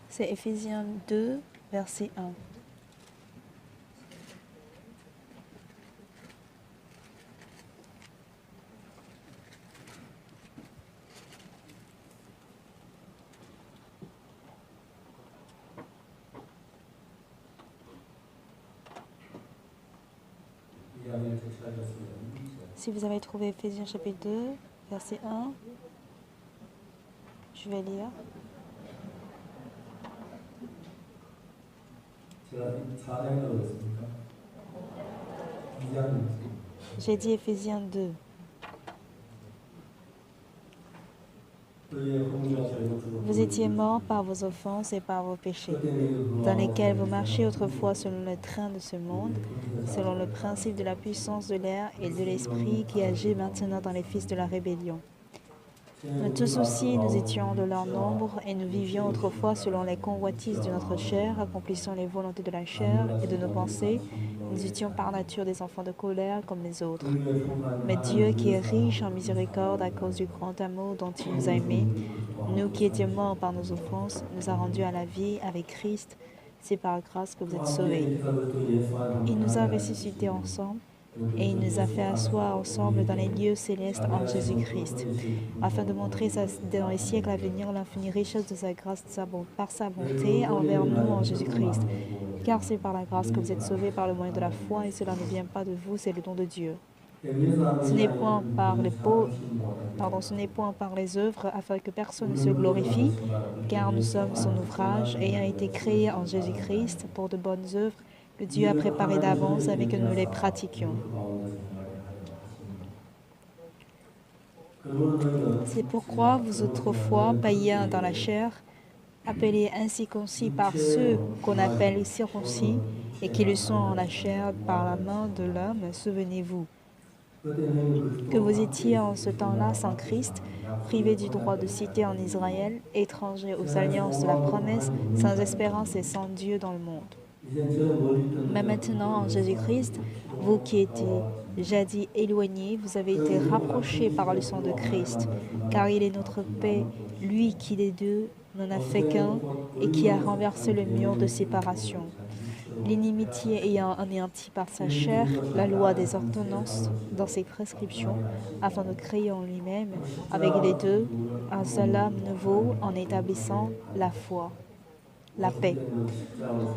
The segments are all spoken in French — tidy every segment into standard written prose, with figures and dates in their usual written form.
C'est Éphésiens 2, verset 1. Si vous avez trouvé Éphésiens chapitre 2, verset 1, je vais lire. J'ai dit Éphésiens 2. Vous étiez morts par vos offenses et par vos péchés, dans lesquels vous marchiez autrefois selon le train de ce monde, selon le principe de la puissance de l'air et de l'esprit qui agit maintenant dans les fils de la rébellion. Nous tous aussi, nous étions de leur nombre et nous vivions autrefois selon les convoitises de notre chair, accomplissant les volontés de la chair et de nos pensées. Nous étions par nature des enfants de colère comme les autres. Mais Dieu, qui est riche en miséricorde à cause du grand amour dont il nous a aimés, nous qui étions morts par nos offenses, nous a rendus à la vie avec Christ. C'est par grâce que vous êtes sauvés. Il nous a ressuscités ensemble et il nous a fait asseoir ensemble dans les lieux célestes en Jésus-Christ, afin de montrer dans les siècles à venir l'infinie richesse de sa grâce par sa bonté envers nous en Jésus-Christ. Car c'est par la grâce que vous êtes sauvés par le moyen de la foi, et cela ne vient pas de vous, c'est le don de Dieu. Ce n'est point par les œuvres, afin que personne ne se glorifie, car nous sommes son ouvrage, ayant été créés en Jésus-Christ pour de bonnes œuvres que Dieu a préparées d'avance afin que nous les pratiquions. C'est pourquoi vous autrefois, païens dans la chair, appelés incirconcis par ceux qu'on appelle circoncis, et qui le sont en la chair par la main de l'homme, souvenez-vous que vous étiez en ce temps-là sans Christ, privés du droit de cité en Israël, étrangers aux alliances de la promesse, sans espérance et sans Dieu dans le monde. Mais maintenant, en Jésus-Christ, vous qui étiez jadis éloignés, vous avez été rapprochés par le sang de Christ, car il est notre paix, lui qui des deux n'en a fait qu'un et qui a renversé le mur de séparation, l'inimitié ayant anéanti par sa chair la loi des ordonnances dans ses prescriptions, afin de créer en lui-même, avec les deux, un seul homme nouveau en établissant la foi, la paix,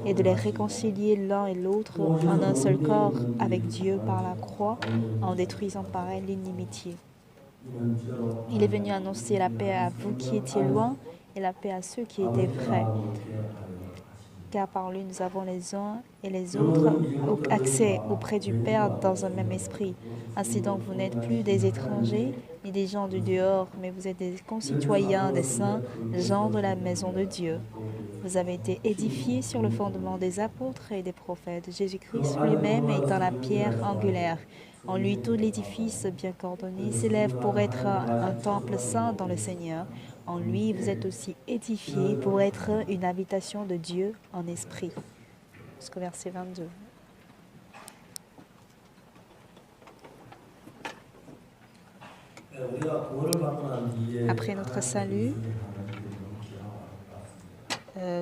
et de les réconcilier l'un et l'autre en un seul corps avec Dieu par la croix, en détruisant par elle l'inimitié. Il est venu annoncer la paix à vous qui étiez loin et la paix à ceux qui étaient près. Car par lui nous avons les uns et les autres accès auprès du Père dans un même esprit. Ainsi donc vous n'êtes plus des étrangers ni des gens du dehors, mais vous êtes des concitoyens des saints, gens de la maison de Dieu. Vous avez été édifiés sur le fondement des apôtres et des prophètes, Jésus-Christ lui-même étant la pierre angulaire. En lui, tout l'édifice bien coordonné s'élève pour être un temple saint dans le Seigneur. En lui, vous êtes aussi édifiés pour être une habitation de Dieu en esprit. Jusqu'au verset 22. Après notre salut,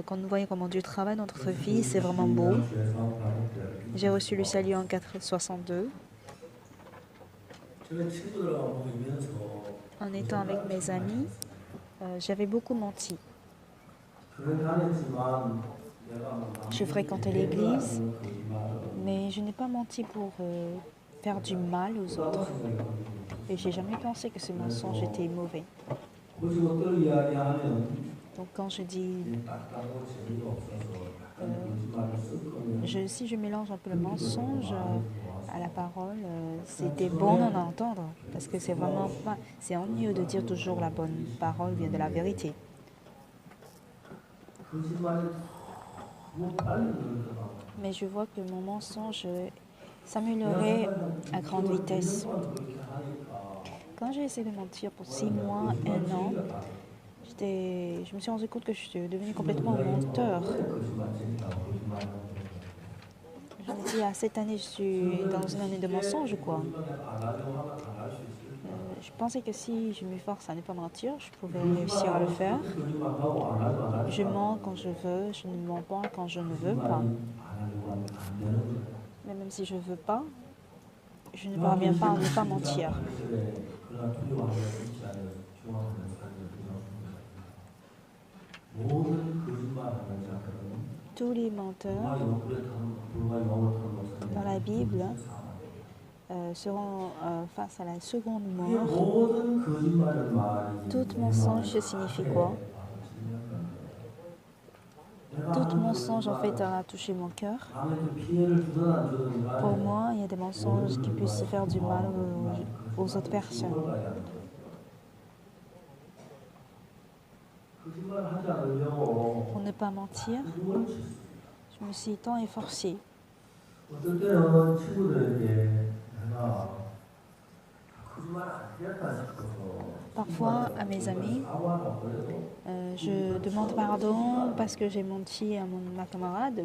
quand nous voyons comment Dieu travaille dans notre vie, c'est vraiment beau. J'ai reçu le salut en 462. En étant avec mes amis, j'avais beaucoup menti. Je fréquentais l'église, mais je n'ai pas menti pour faire du mal aux autres. Et j'ai jamais pensé que ce mensonge était mauvais. Donc quand je dis... si je mélange un peu le mensonge à la parole, c'était bon d'en entendre, parce que c'est vraiment pas... C'est ennuyeux de dire toujours la bonne parole vient de la vérité. Mais je vois que mon mensonge s'améliorait à grande vitesse. Quand j'ai essayé de mentir pour 6 mois, 1 an, je me suis rendu compte que je suis devenue complètement menteur. Je me dis, cette année, je suis dans une année de mensonge, quoi. Je pensais que si je m'efforce à ne pas mentir, je pouvais réussir à le faire. Je mens quand je veux, je ne mens pas quand je ne veux pas. Mais même si je ne veux pas, je ne parviens pas à ne pas mentir. Tous les menteurs dans la Bible seront face à la seconde mort. Tout mensonge signifie quoi? Tout mensonge en fait a touché mon cœur. Pour moi, il y a des mensonges qui puissent faire du mal aux autres personnes. Pour ne pas mentir, je me suis tant efforcée. Parfois, à mes amis, je demande pardon parce que j'ai menti à mon camarade.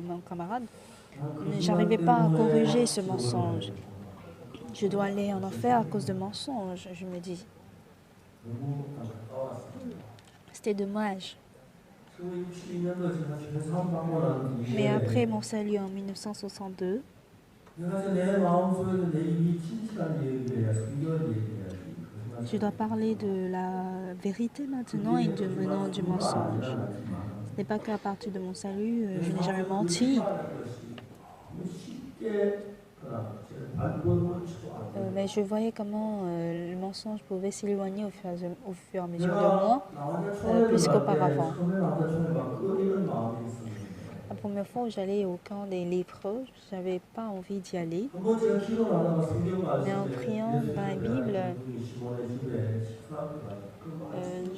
J'arrivais pas à corriger ce mensonge. Je dois aller en enfer à cause de mensonges, je me dis. C'était dommage. Mais après mon salut en 1962, je dois parler de la vérité maintenant et maintenant du mensonge. Ce n'est pas qu'à partir de mon salut, je n'ai jamais menti. Mais je voyais comment le mensonge pouvait s'éloigner au fur et à mesure de moi, plus qu'auparavant. La première fois où j'allais au camp des lépreux, je n'avais pas envie d'y aller. Mais en priant dans la Bible,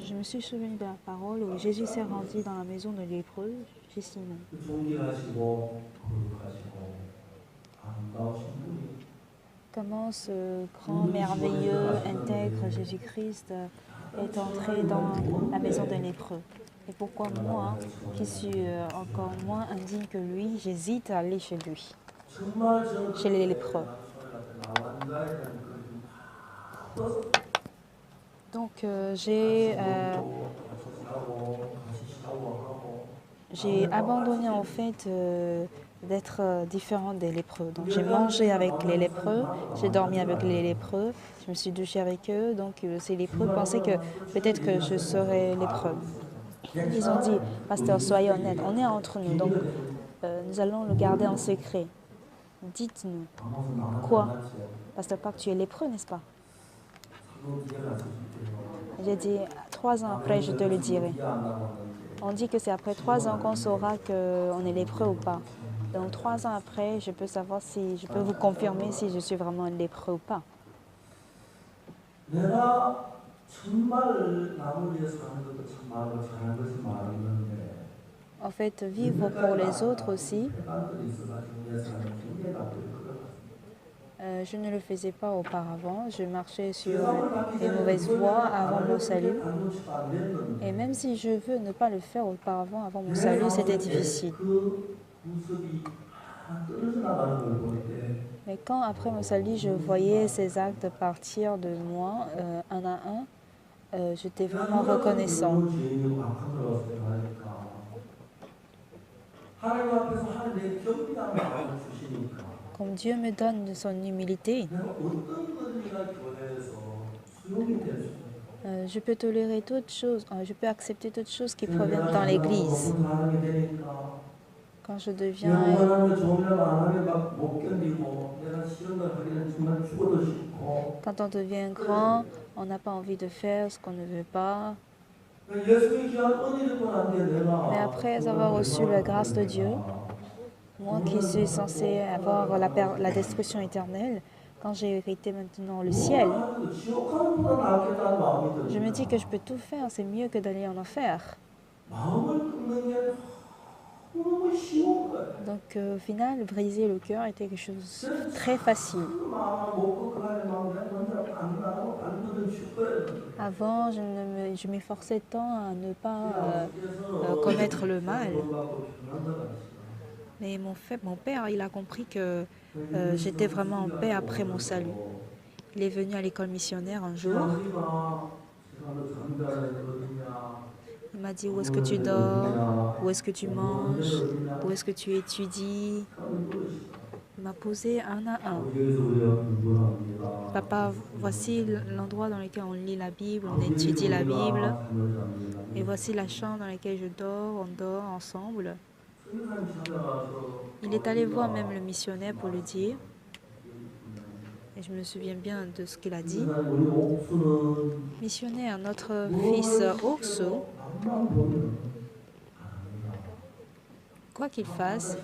je me suis souvenu de la parole où Jésus s'est rendu dans la maison de lépreux chez Simon. Comment ce grand, merveilleux, intègre Jésus-Christ est entré dans la maison des lépreux. Et pourquoi moi, qui suis encore moins indigne que lui, j'hésite à aller chez lui, chez les lépreux. Donc j'ai abandonné en fait d'être différente des lépreux. Donc j'ai mangé avec les lépreux, j'ai dormi avec les lépreux, je me suis douchée avec eux. Donc ces lépreux pensaient que peut-être que je serais lépreux. Ils ont dit, pasteur, soyez honnête, on est entre nous, donc nous allons le garder en secret. Dites-nous, quoi? Pasteur Park, tu es lépreux, n'est-ce pas? J'ai dit, 3 ans après, je te le dirai. On dit que c'est après 3 ans qu'on saura qu'on est lépreux ou pas. Donc 3 ans après, je peux savoir si je peux vous confirmer si je suis vraiment lépreux ou pas. En fait, vivre pour les autres aussi, je ne le faisais pas auparavant. Je marchais sur les mauvaises voies avant mon salut. Et même si je veux ne pas le faire auparavant, avant mon salut, c'était difficile. Mais quand, après mon salut, je voyais ces actes partir de moi, un à un, j'étais vraiment reconnaissant. Comme Dieu me donne de son humilité, je peux tolérer toutes choses, je peux accepter toutes choses qui proviennent dans l'Église. Quand je deviens... Quand on devient grand, on n'a pas envie de faire ce qu'on ne veut pas. Mais après avoir reçu la grâce de Dieu, moi qui suis censé avoir la destruction éternelle, quand j'ai hérité maintenant le ciel, je me dis que je peux tout faire, c'est mieux que d'aller en enfer. Donc au final, briser le cœur était quelque chose de très facile. Avant, je m'efforçais tant à ne pas commettre le mal. Mais mon père, il a compris que j'étais vraiment en paix après mon salut. Il est venu à l'école missionnaire un jour. Il m'a dit, où est-ce que tu dors? Où est-ce que tu manges? Où est-ce que tu étudies? Il m'a posé un à un. Papa, voici l'endroit dans lequel on lit la Bible, on étudie la Bible. Et voici la chambre dans laquelle je dors, on dort ensemble. Il est allé voir même le missionnaire pour le dire. Et je me souviens bien de ce qu'il a dit. Missionnaire, notre fils Oksu, quoi qu'il fasse,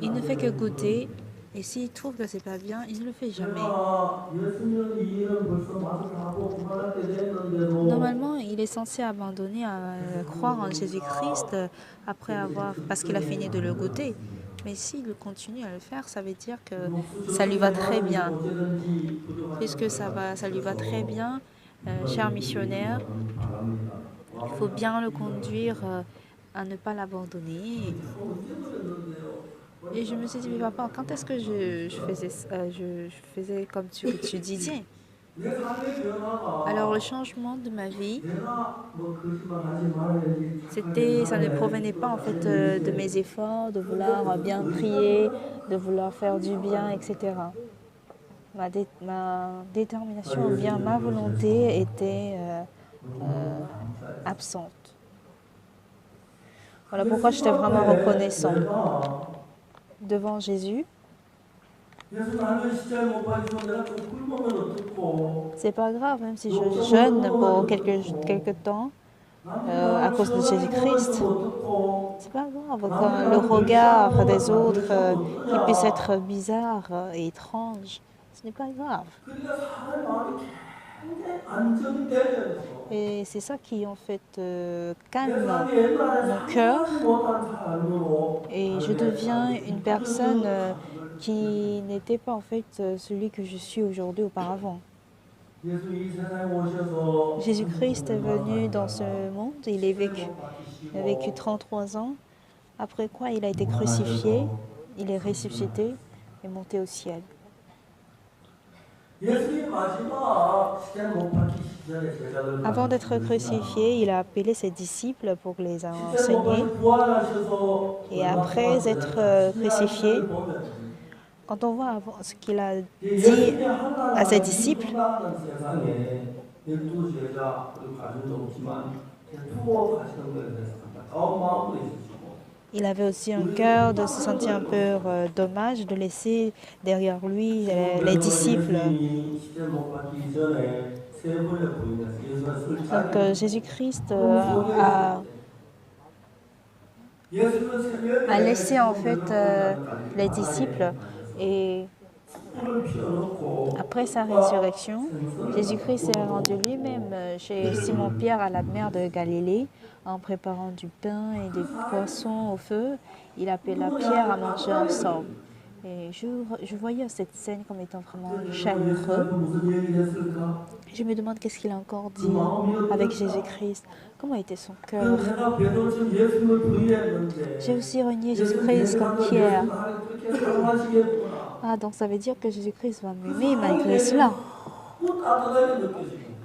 il ne fait que goûter. Et s'il trouve que c'est pas bien, il ne le fait jamais. Normalement, il est censé abandonner à croire en Jésus-Christ parce qu'il a fini de le goûter. Mais s'il continue à le faire, ça veut dire que ça lui va très bien. Puisque ça lui va très bien, cher missionnaire, il faut bien le conduire à ne pas l'abandonner. Et je me suis dit, mais papa, quand est-ce que je faisais comme tu disais? Alors le changement de ma vie, ça ne provenait pas en fait de mes efforts, de vouloir bien prier, de vouloir faire du bien, etc. Ma détermination ou bien ma volonté était absente. Voilà pourquoi j'étais vraiment reconnaissant devant Jésus. C'est pas grave, même si je jeûne pour quelques temps à cause de Jésus-Christ. C'est pas grave quand le regard des autres qui puisse être bizarre et étrange. Ce n'est pas grave. Et c'est ça qui en fait calme mon cœur et je deviens une personne qui n'était pas en fait celui que je suis aujourd'hui auparavant. Jésus-Christ est venu dans ce monde, il a vécu 33 ans, après quoi il a été crucifié, il est ressuscité et monté au ciel. Avant d'être crucifié, il a appelé ses disciples pour les enseigner. Et après être crucifié, quand on voit ce qu'il a dit à ses disciples, il avait aussi un cœur de se sentir un peu dommage de laisser derrière lui les disciples. Donc Jésus-Christ a laissé en fait les disciples et après sa résurrection, Jésus-Christ s'est rendu lui-même chez Simon-Pierre à la mer de Galilée en préparant du pain et des poissons au feu. Il appela Pierre à manger ensemble. Et je voyais cette scène comme étant vraiment chaleureux. Je me demande qu'est-ce qu'il a encore dit avec Jésus-Christ. Comment était son cœur? J'ai aussi renié Jésus-Christ comme Pierre. Ah, donc ça veut dire que Jésus-Christ va m'aimer malgré cela.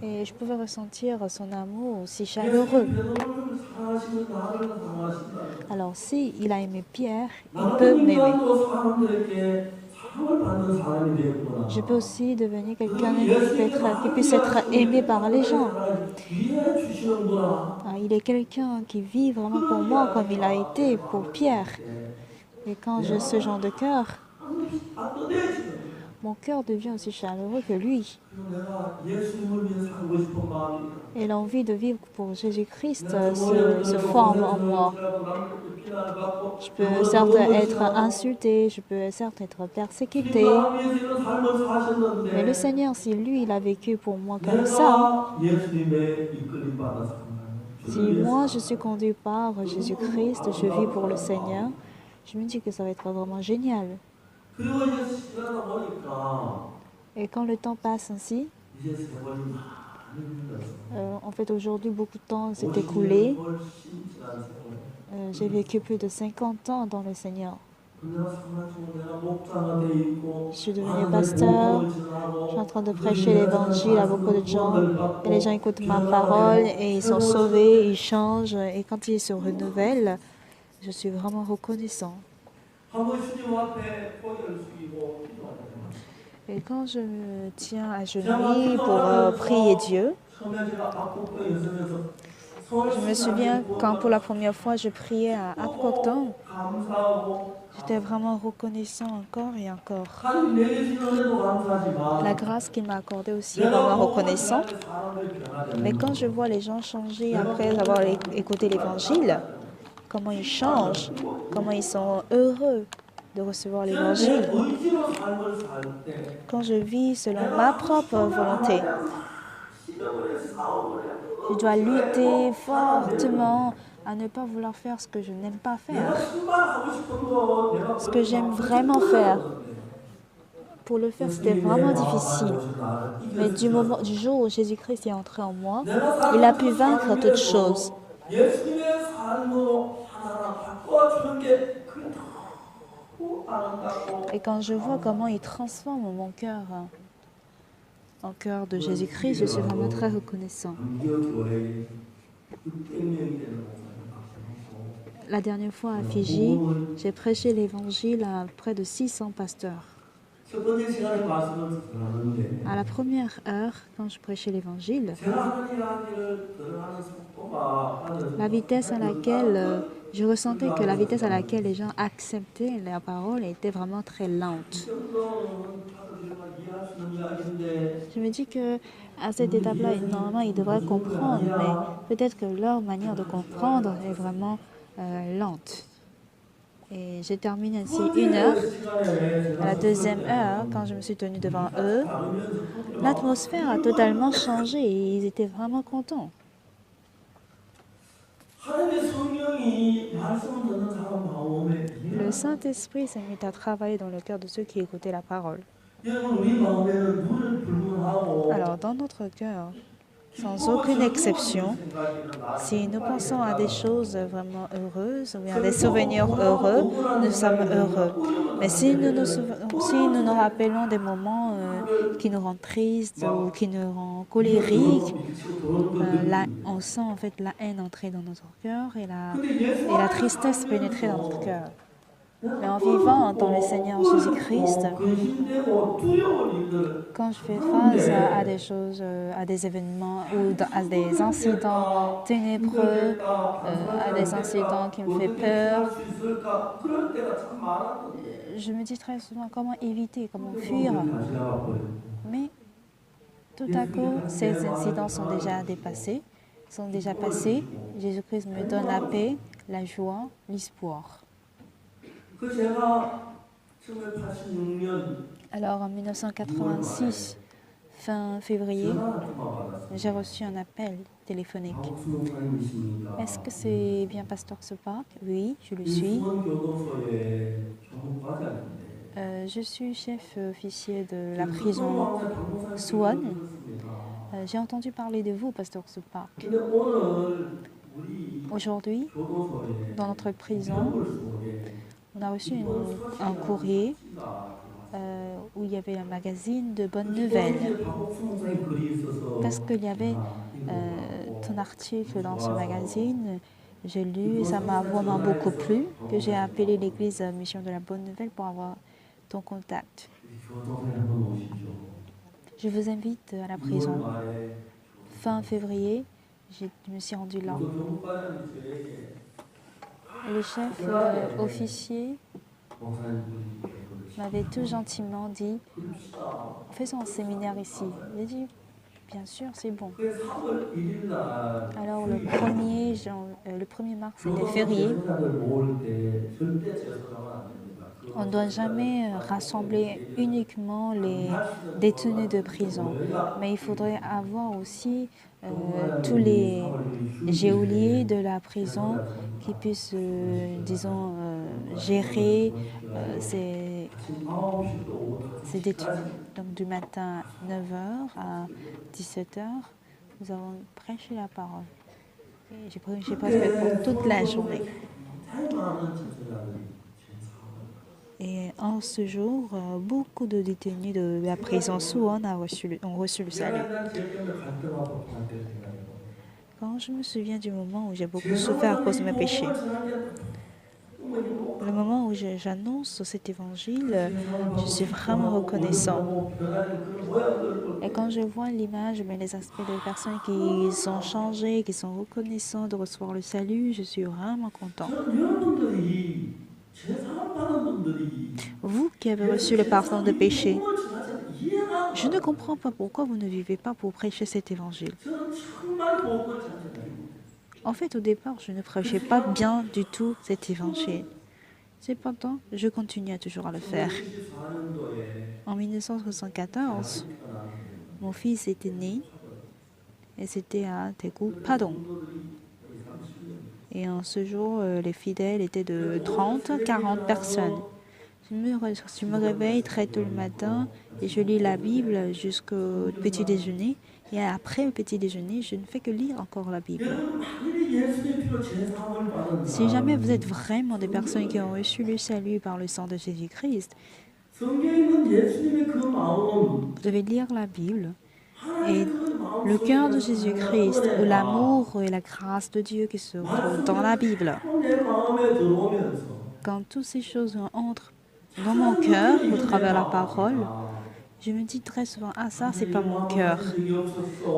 Et je pouvais ressentir son amour aussi chaleureux. Alors, si il a aimé Pierre, il peut m'aimer. Je peux aussi devenir quelqu'un qui puisse être aimé par les gens. Ah, il est quelqu'un qui vit vraiment pour moi comme il a été pour Pierre. Et quand j'ai ce genre de cœur, mon cœur devient aussi chaleureux que lui. Et l'envie de vivre pour Jésus-Christ se forme en moi. Je peux certes être insulté, je peux certes être persécuté. Mais le Seigneur, si lui, il a vécu pour moi comme ça, si moi, je suis conduit par Jésus-Christ, je vis pour le Seigneur, je me dis que ça va être vraiment génial. Et quand le temps passe ainsi, en fait aujourd'hui beaucoup de temps s'est écoulé. J'ai vécu plus de 50 ans dans le Seigneur. Je suis devenu pasteur. Je suis en train de prêcher l'évangile à beaucoup de gens. Et les gens écoutent ma parole et ils sont sauvés, ils changent. Et quand ils se renouvellent, je suis vraiment reconnaissant. Et quand je me tiens à genoux pour prier Dieu, je me souviens quand pour la première fois je priais à Apcocton, j'étais vraiment reconnaissant encore et encore. La grâce qu'il m'a accordée aussi, vraiment reconnaissant. Mais quand je vois les gens changer après avoir écouté l'évangile, comment ils changent, comment ils sont heureux de recevoir l'évangile. Quand je vis selon ma propre volonté, je dois lutter fortement à ne pas vouloir faire ce que je n'aime pas faire, ce que j'aime vraiment faire. Pour le faire, c'était vraiment difficile. Mais du jour où Jésus-Christ est entré en moi, il a pu vaincre toutes choses. Et quand je vois comment il transforme mon cœur en cœur de Jésus-Christ, je suis vraiment très reconnaissant. La dernière fois à Fidji, j'ai prêché l'évangile à près de 600 pasteurs. À la première heure, quand je prêchais l'évangile, la vitesse à laquelle je ressentais que la vitesse à laquelle les gens acceptaient la parole était vraiment très lente. Je me dis que à cette étape-là, normalement, ils devraient comprendre, mais peut-être que leur manière de comprendre est vraiment lente. Et j'ai terminé ainsi 1 heure. À la deuxième heure, quand je me suis tenue devant eux, l'atmosphère a totalement changé et ils étaient vraiment contents. Le Saint-Esprit s'est mis à travailler dans le cœur de ceux qui écoutaient la parole. Alors, dans notre cœur, sans aucune exception, si nous pensons à des choses vraiment heureuses ou bien à des souvenirs heureux, nous sommes heureux. Mais si nous rappelons des moments qui nous rendent tristes ou qui nous rendent colériques, on sent en fait la haine entrer dans notre cœur et la tristesse pénétrer dans notre cœur. Mais en vivant dans le Seigneur Jésus-Christ, quand je fais face à des choses, à des événements ou à des incidents ténébreux, à des incidents qui me font peur, je me dis très souvent comment éviter, comment fuir. Mais tout à coup, ces incidents sont déjà dépassés, sont déjà passés. Jésus-Christ me donne la paix, la joie, l'espoir. Alors en 1986, fin février, j'ai reçu un appel téléphonique. Est-ce que c'est bien Pasteur Sepak? Oui, je le suis. Je suis chef officier de la prison Suwon. J'ai entendu parler de vous, Pasteur Sepak. Aujourd'hui, dans notre prison, on a reçu un courrier où il y avait un magazine de bonnes nouvelles. Parce qu'il y avait ton article dans ce magazine, j'ai lu et ça m'a vraiment beaucoup plu, que j'ai appelé l'église Mission de la Bonne Nouvelle pour avoir ton contact. Je vous invite à la prison. Fin février, je me suis rendue là. Le chef officier m'avait tout gentiment dit « Faisons un séminaire ici ». J'ai dit « Bien sûr, c'est bon ». Alors le 1er mars, c'était férié. On ne doit jamais rassembler uniquement les détenus de prison, mais il faudrait avoir aussi tous les geôliers de la prison qui puissent, disons, gérer ces détenus. Donc du matin à 9h à 17h, nous avons prêché la parole. J'ai presque pour toute la journée. Et en ce jour, beaucoup de détenus de la prison Suwon ont reçu le salut. Quand je me souviens du moment où j'ai beaucoup souffert à cause de mes péchés, le moment où j'annonce cet évangile, je suis vraiment reconnaissant. Et quand je vois l'image, mais les aspects des personnes qui sont changées, qui sont reconnaissants de recevoir le salut, je suis vraiment content. Vous qui avez reçu le pardon de péché, je ne comprends pas pourquoi vous ne vivez pas pour prêcher cet évangile. En fait, au départ, je ne prêchais pas bien du tout cet évangile. Cependant, je continue toujours à le faire. En 1974, mon fils était né et c'était à Daegu, Padong. Et en ce jour, les fidèles étaient de 30 à 40 personnes. Je me réveille très tôt le matin et je lis la Bible jusqu'au petit déjeuner. Et après le petit déjeuner, je ne fais que lire encore la Bible. Si jamais vous êtes vraiment des personnes qui ont reçu le salut par le sang de Jésus-Christ, vous devez lire la Bible et le cœur de Jésus-Christ, ou l'amour et la grâce de Dieu qui se retrouvent dans la Bible. Quand toutes ces choses entrent dans mon cœur au travers de la parole, je me dis très souvent, ah ça, c'est pas mon cœur.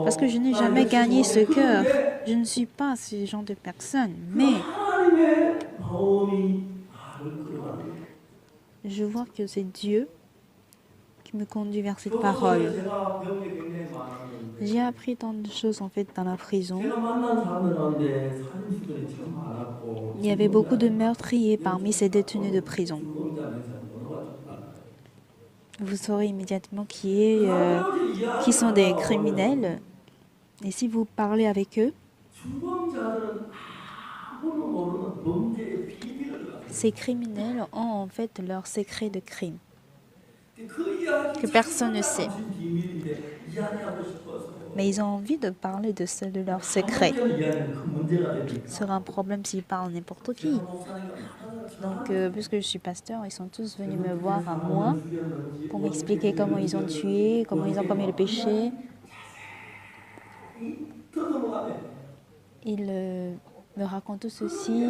Parce que je n'ai jamais gagné ce cœur. Je ne suis pas ce genre de personne. Mais je vois que c'est Dieu qui me conduit vers cette parole. J'ai appris tant de choses en fait dans la prison. Il y avait beaucoup de meurtriers parmi ces détenus de prison. Vous saurez immédiatement qui sont des criminels. Et si vous parlez avec eux, ces criminels ont en fait leur secret de crime que personne ne sait. Mais ils ont envie de parler de leur secret. Ce sera un problème s'ils parlent n'importe qui. Donc, puisque je suis pasteur, ils sont tous venus me voir à moi pour m'expliquer comment ils ont tué, comment ils ont commis le péché. Ils me racontent tout ceci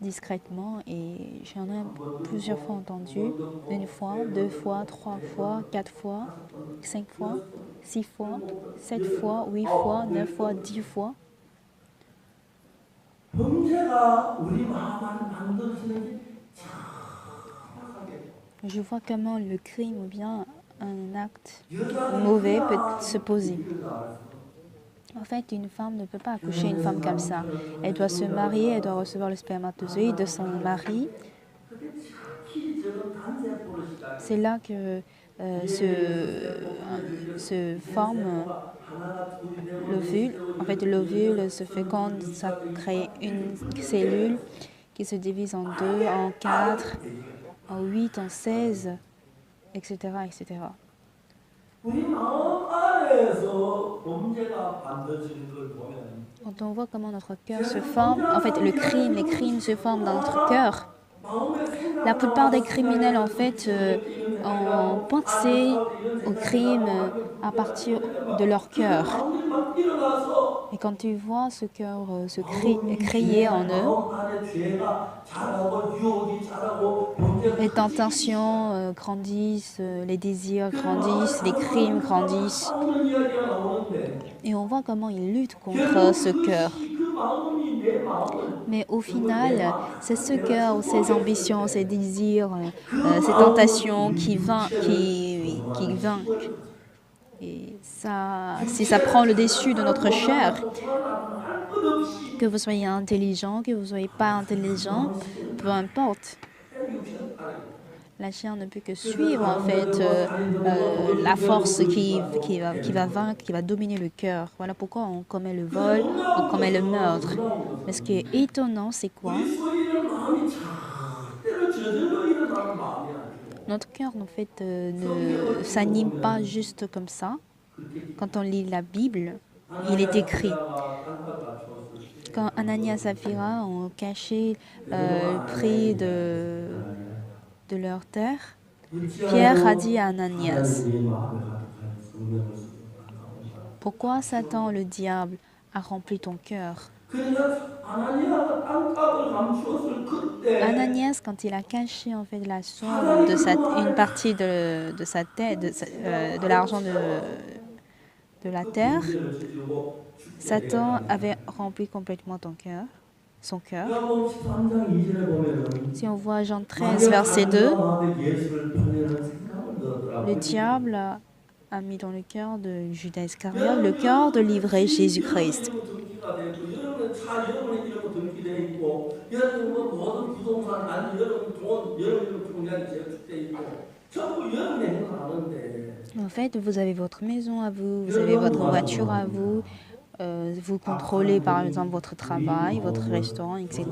discrètement et j'en ai plusieurs fois entendu, une fois, deux fois, trois fois, quatre fois, 5 fois, 6 fois, 7 fois, 8 fois, 9 fois, 10 fois. Je vois comment le crime ou bien un acte mauvais peut se poser. En fait, une femme ne peut pas accoucher une femme comme ça. Elle doit se marier, elle doit recevoir le spermatozoïde de son mari. C'est là que se forme l'ovule. En fait, l'ovule se féconde, ça crée une cellule qui se divise en 2, en 4, en 8, en 16, etc., etc. Quand on voit comment notre cœur se forme, en fait, les crimes se forment dans notre cœur. La plupart des criminels, en fait, ont pensé au crime à partir de leur cœur. Et quand tu vois ce cœur se créer en eux, les tentations grandissent, les désirs grandissent, les crimes grandissent. Et on voit comment ils luttent contre ce cœur. Mais au final, c'est ce cœur, ces ambitions, ces désirs, ces tentations qui vainquent. Et ça, si ça prend le dessus de notre chair, que vous soyez intelligent, que vous ne soyez pas intelligent, peu importe. La chair ne peut que suivre en fait la force qui va vaincre, qui va dominer le cœur. Voilà pourquoi on commet le vol, on commet le meurtre. Mais ce qui est étonnant, c'est quoi? Notre cœur en fait ne s'anime pas juste comme ça. Quand on lit la Bible, il est écrit Quand Ananias et Saphira ont caché le prix de leur terre, Pierre a dit à Ananias, pourquoi Satan, le diable, a rempli ton cœur? Ananias, quand il a caché en fait la somme une partie de sa tête, de l'argent de la terre, Satan avait rempli complètement son cœur. Si on voit Jean 13, verset 2, le diable a mis dans le cœur de Judas Iscariote le cœur de livrer Jésus-Christ. En fait, vous avez votre maison à vous, vous avez votre voiture à vous, vous contrôlez par exemple votre travail, votre restaurant, etc.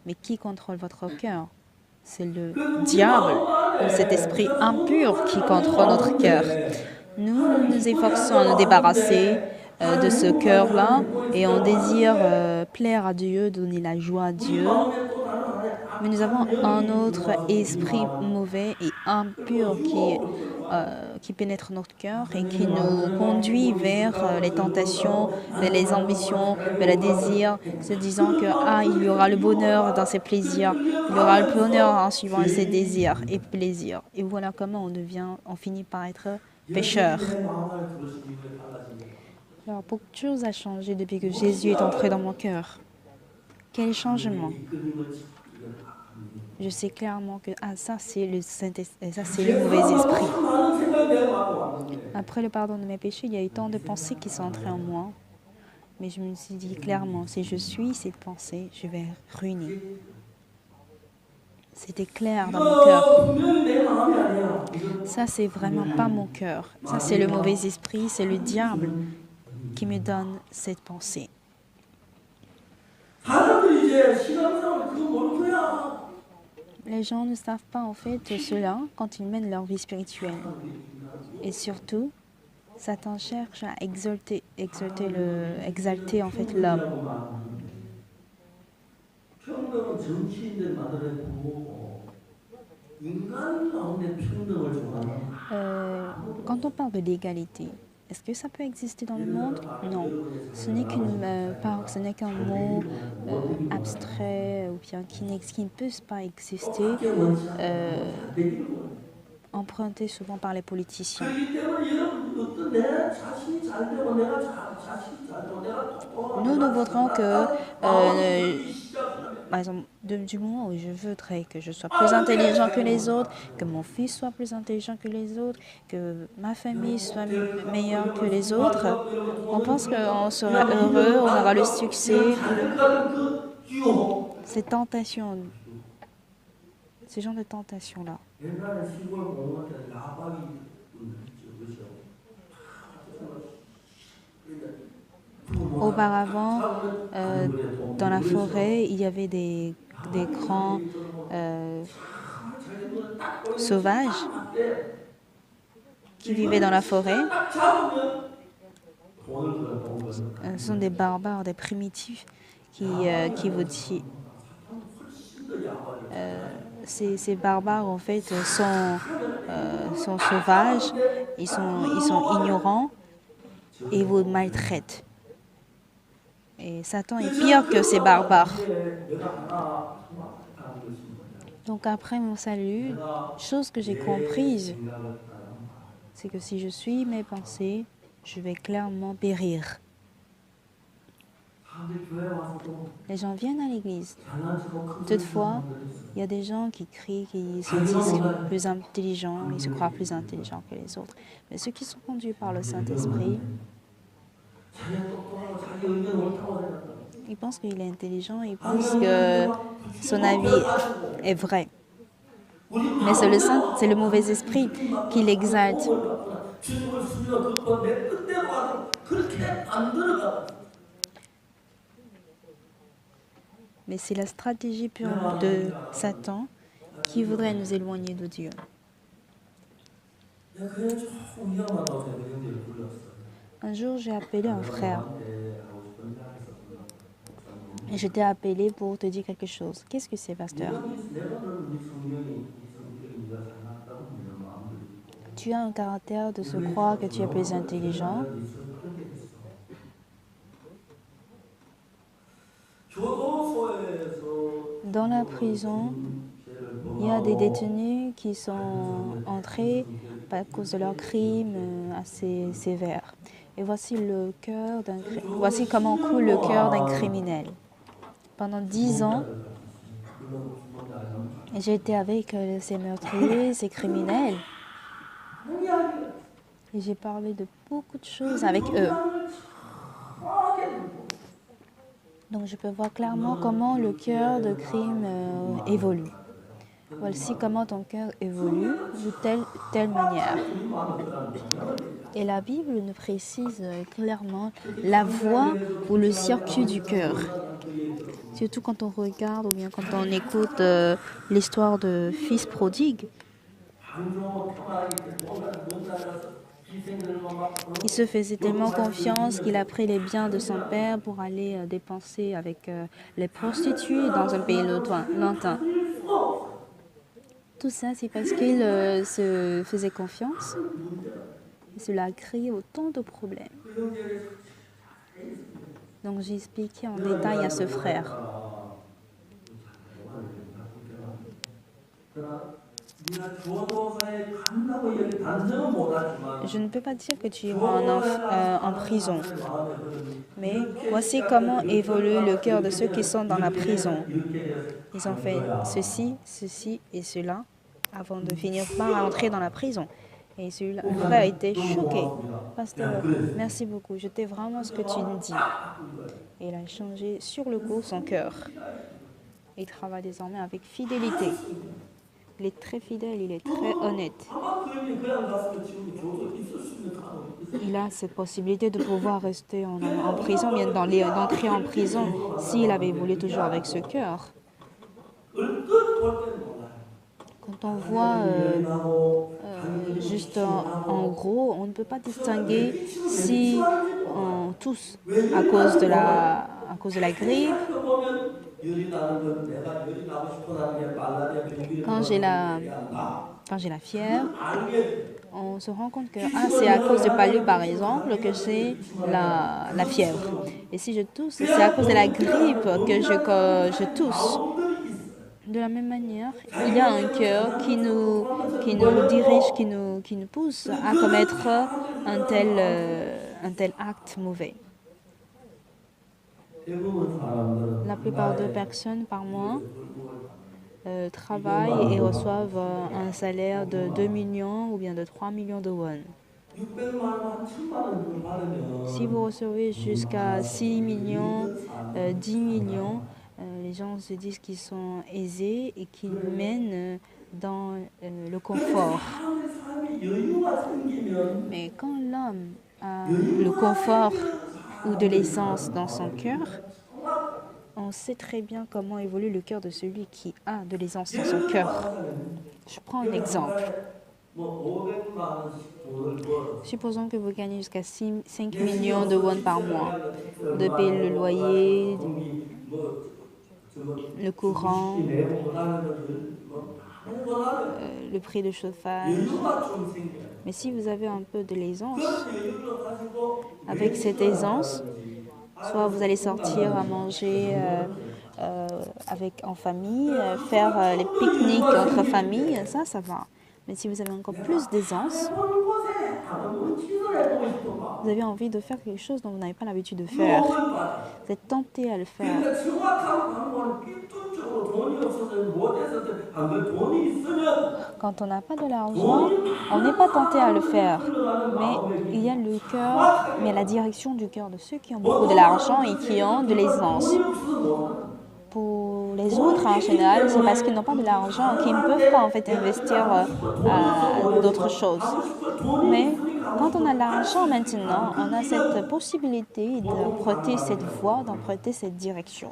Mais qui contrôle votre cœur? C'est le diable ou cet esprit impur qui contrôle notre cœur. Nous nous efforçons à nous débarrasser de ce cœur-là et on désire plaire à Dieu, donner la joie à Dieu. Mais nous avons un autre esprit mauvais et impur qui pénètre notre cœur et qui nous conduit vers les tentations, vers les ambitions, vers les désirs, se disant que il y aura le bonheur dans ses plaisirs, il y aura le bonheur en suivant ses désirs et plaisirs. Et voilà comment on finit par être pécheur. Alors, beaucoup de choses ont changé depuis que Jésus est entré dans mon cœur. Quel changement? Je sais clairement que ça c'est le mauvais esprit. Après le pardon de mes péchés, il y a eu tant de pensées qui sont entrées en moi. Mais je me suis dit clairement, si je suis cette pensée, je vais ruiner. C'était clair dans mon cœur. Ça, c'est vraiment pas mon cœur. Ça, c'est le mauvais esprit, c'est le diable qui me donne cette pensée. Les gens ne savent pas en fait cela quand ils mènent leur vie spirituelle. Et surtout, Satan cherche à exalter en fait l'homme. Quand on parle de l'égalité, est-ce que ça peut exister dans le monde? Non. Ce n'est qu'un mot abstrait ou bien qui ne peut pas exister, emprunté souvent par les politiciens. Nous voudrons que, par exemple, du moment où je voudrais que je sois plus intelligent que les autres, que mon fils soit plus intelligent que les autres, que ma famille soit meilleure que les autres, on pense qu'on sera heureux, on aura le succès. Ces tentations, ces genres de tentations-là. Auparavant, dans la forêt, il y avait des grands sauvages qui vivaient dans la forêt. Ce sont des barbares, des primitifs qui vous disent. Ces barbares, en fait, sont sauvages, ils sont ignorants et vous maltraitent. Et Satan est pire que ces barbares. Donc après mon salut, chose que j'ai comprise, c'est que si je suis mes pensées, je vais clairement périr. Les gens viennent à l'église. Toutefois, il y a des gens qui crient, qui se disent plus intelligents, ils se croient plus intelligents que les autres. Mais ceux qui sont conduits par le Saint-Esprit, ils pensent qu'il est intelligent, ils pensent que son avis est vrai. Mais c'est le mauvais esprit qui l'exalte. Mais c'est la stratégie pure de Satan qui voudrait nous éloigner de Dieu. Un jour, j'ai appelé un frère. Je t'ai appelé pour te dire quelque chose. Qu'est-ce que c'est, pasteur? Tu as un caractère de se croire que tu es plus intelligent. Dans la prison, il y a des détenus qui sont entrés à cause de leurs crimes assez sévères. Et voici voici comment coule le cœur d'un criminel. Pendant 10 ans, j'ai été avec ces meurtriers, ces criminels, et j'ai parlé de beaucoup de choses avec eux. Donc je peux voir clairement comment le cœur de crime évolue. Voici comment ton cœur évolue de telle manière. Et la Bible nous précise clairement la voie ou le circuit du cœur. Surtout quand on regarde ou bien quand on écoute l'histoire de fils prodigue. Il se faisait tellement confiance qu'il a pris les biens de son père pour aller dépenser avec les prostituées dans un pays lointain. Tout ça, c'est parce qu'il se faisait confiance. Et cela a créé autant de problèmes. Donc j'ai expliqué en détail à ce frère. Je ne peux pas dire que tu iras en prison, mais voici comment évolue le cœur de ceux qui sont dans la prison. Ils ont fait ceci et cela avant de finir par entrer dans la prison. Et le frère a été choqué. Pasteur, merci beaucoup, je t'ai vraiment ce que tu me dis. Et il a changé sur le coup son cœur. Il travaille désormais avec fidélité. Il est très fidèle, il est très honnête. Il a cette possibilité de pouvoir rester en prison, bien d'entrer en prison s'il avait voulu toujours avec ce cœur. Quand on voit juste en gros, on ne peut pas distinguer si tous à cause de la grippe. Quand j'ai la fièvre, on se rend compte que c'est à cause de palu par exemple que j'ai la fièvre. Et si je tousse, c'est à cause de la grippe que je tousse. De la même manière, il y a un cœur qui nous dirige, qui nous pousse à commettre un tel acte mauvais. La plupart des personnes par mois travaillent et reçoivent un salaire de 2 millions ou bien de 3 millions de won. Si vous recevez jusqu'à 6 millions, 10 millions, les gens se disent qu'ils sont aisés et qu'ils mènent dans le confort. Mais quand l'homme a le confort ou de l'aisance dans son cœur, on sait très bien comment évolue le cœur de celui qui a de l'aisance dans son cœur. Je prends un exemple. Supposons que vous gagnez jusqu'à 5 millions de won par mois. Vous devez payer le loyer, le courant, le prix de chauffage. Mais si vous avez un peu de l'aisance, avec cette aisance, soit vous allez sortir à manger en famille, faire les pique-niques entre familles, ça va. Mais si vous avez encore plus d'aisance, vous avez envie de faire quelque chose dont vous n'avez pas l'habitude de faire. Vous êtes tenté à le faire. Quand on n'a pas de l'argent, on n'est pas tenté à le faire. Mais il y a le cœur, mais la direction du cœur de ceux qui ont beaucoup de l'argent et qui ont de l'aisance. Pour les autres, en général, c'est parce qu'ils n'ont pas de l'argent qu'ils ne peuvent pas en fait investir d'autres choses. Mais quand on a l'argent maintenant, on a cette possibilité d'emprunter cette voie, d'emprunter cette direction.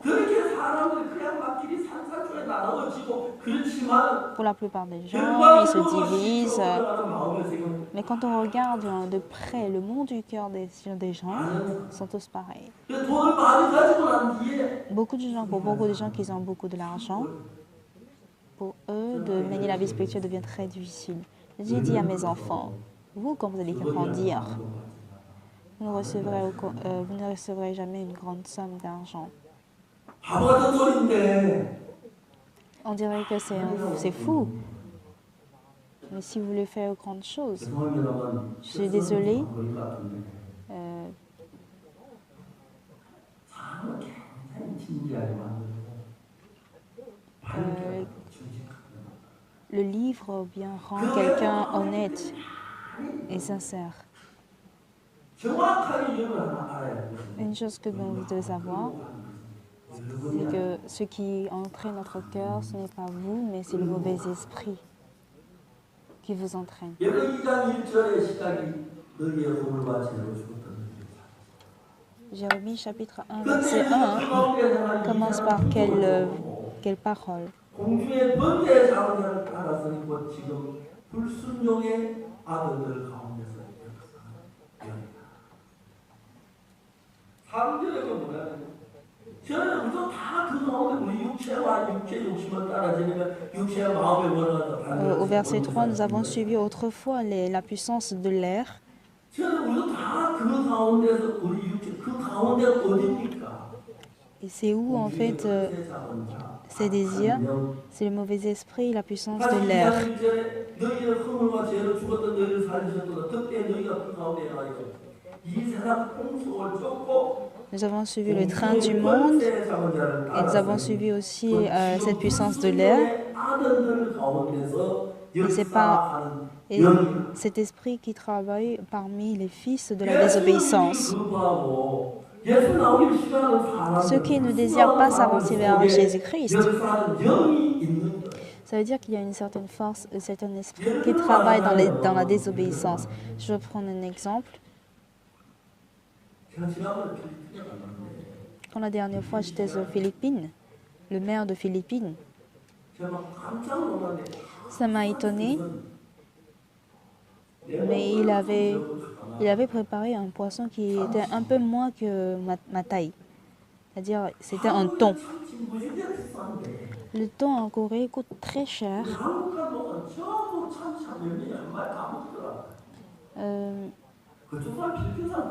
Pour la plupart des gens, ils se divisent. Mais quand on regarde de près le monde du cœur des gens, ils sont tous pareils. pour beaucoup de gens qui ont beaucoup de l'argent, pour eux, de mener la vie spirituelle devient très difficile. J'ai dit à mes enfants, vous, quand vous allez grandir, vous ne recevrez jamais une grande somme d'argent. On dirait que c'est fou. Mais si vous voulez faire grandes choses, je suis désolée. Le livre bien rend quelqu'un honnête et sincère. Une chose que vous devez savoir, c'est que ce qui entraîne notre cœur, ce n'est pas vous, mais c'est le mauvais esprit qui vous entraîne. Jérémie chapitre 1, verset 1 commence par quelle parole? Au verset 3, nous avons suivi autrefois la puissance de l'air. Et c'est où en fait ces désirs? C'est le mauvais esprit, la puissance de l'air. Nous avons suivi le train du monde et nous avons suivi aussi cette puissance de l'air. Et cet esprit qui travaille parmi les fils de la désobéissance. Ceux qui ne désirent pas s'avancer vers Jésus-Christ, ça veut dire qu'il y a une certaine force, un certain esprit qui travaille dans la désobéissance. Je vais prendre un exemple. Quand la dernière fois j'étais aux Philippines, le maire de Philippines, ça m'a étonné, mais il avait préparé un poisson qui était un peu moins que ma taille. C'est-à-dire, c'était un thon. Le thon en Corée coûte très cher.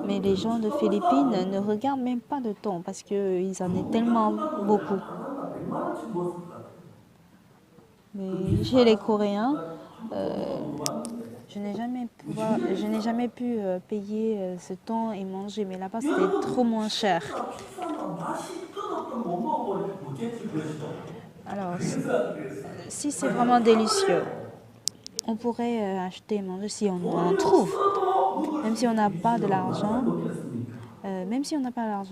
Mais les gens de Philippines ne regardent même pas de thon parce qu'ils en ont tellement beaucoup. Mais chez les Coréens, je n'ai jamais pu payer ce thon et manger, mais là-bas c'était trop moins cher. Alors, si c'est vraiment délicieux, on pourrait acheter et manger si on en trouve. Même si on n'a pas de l'argent,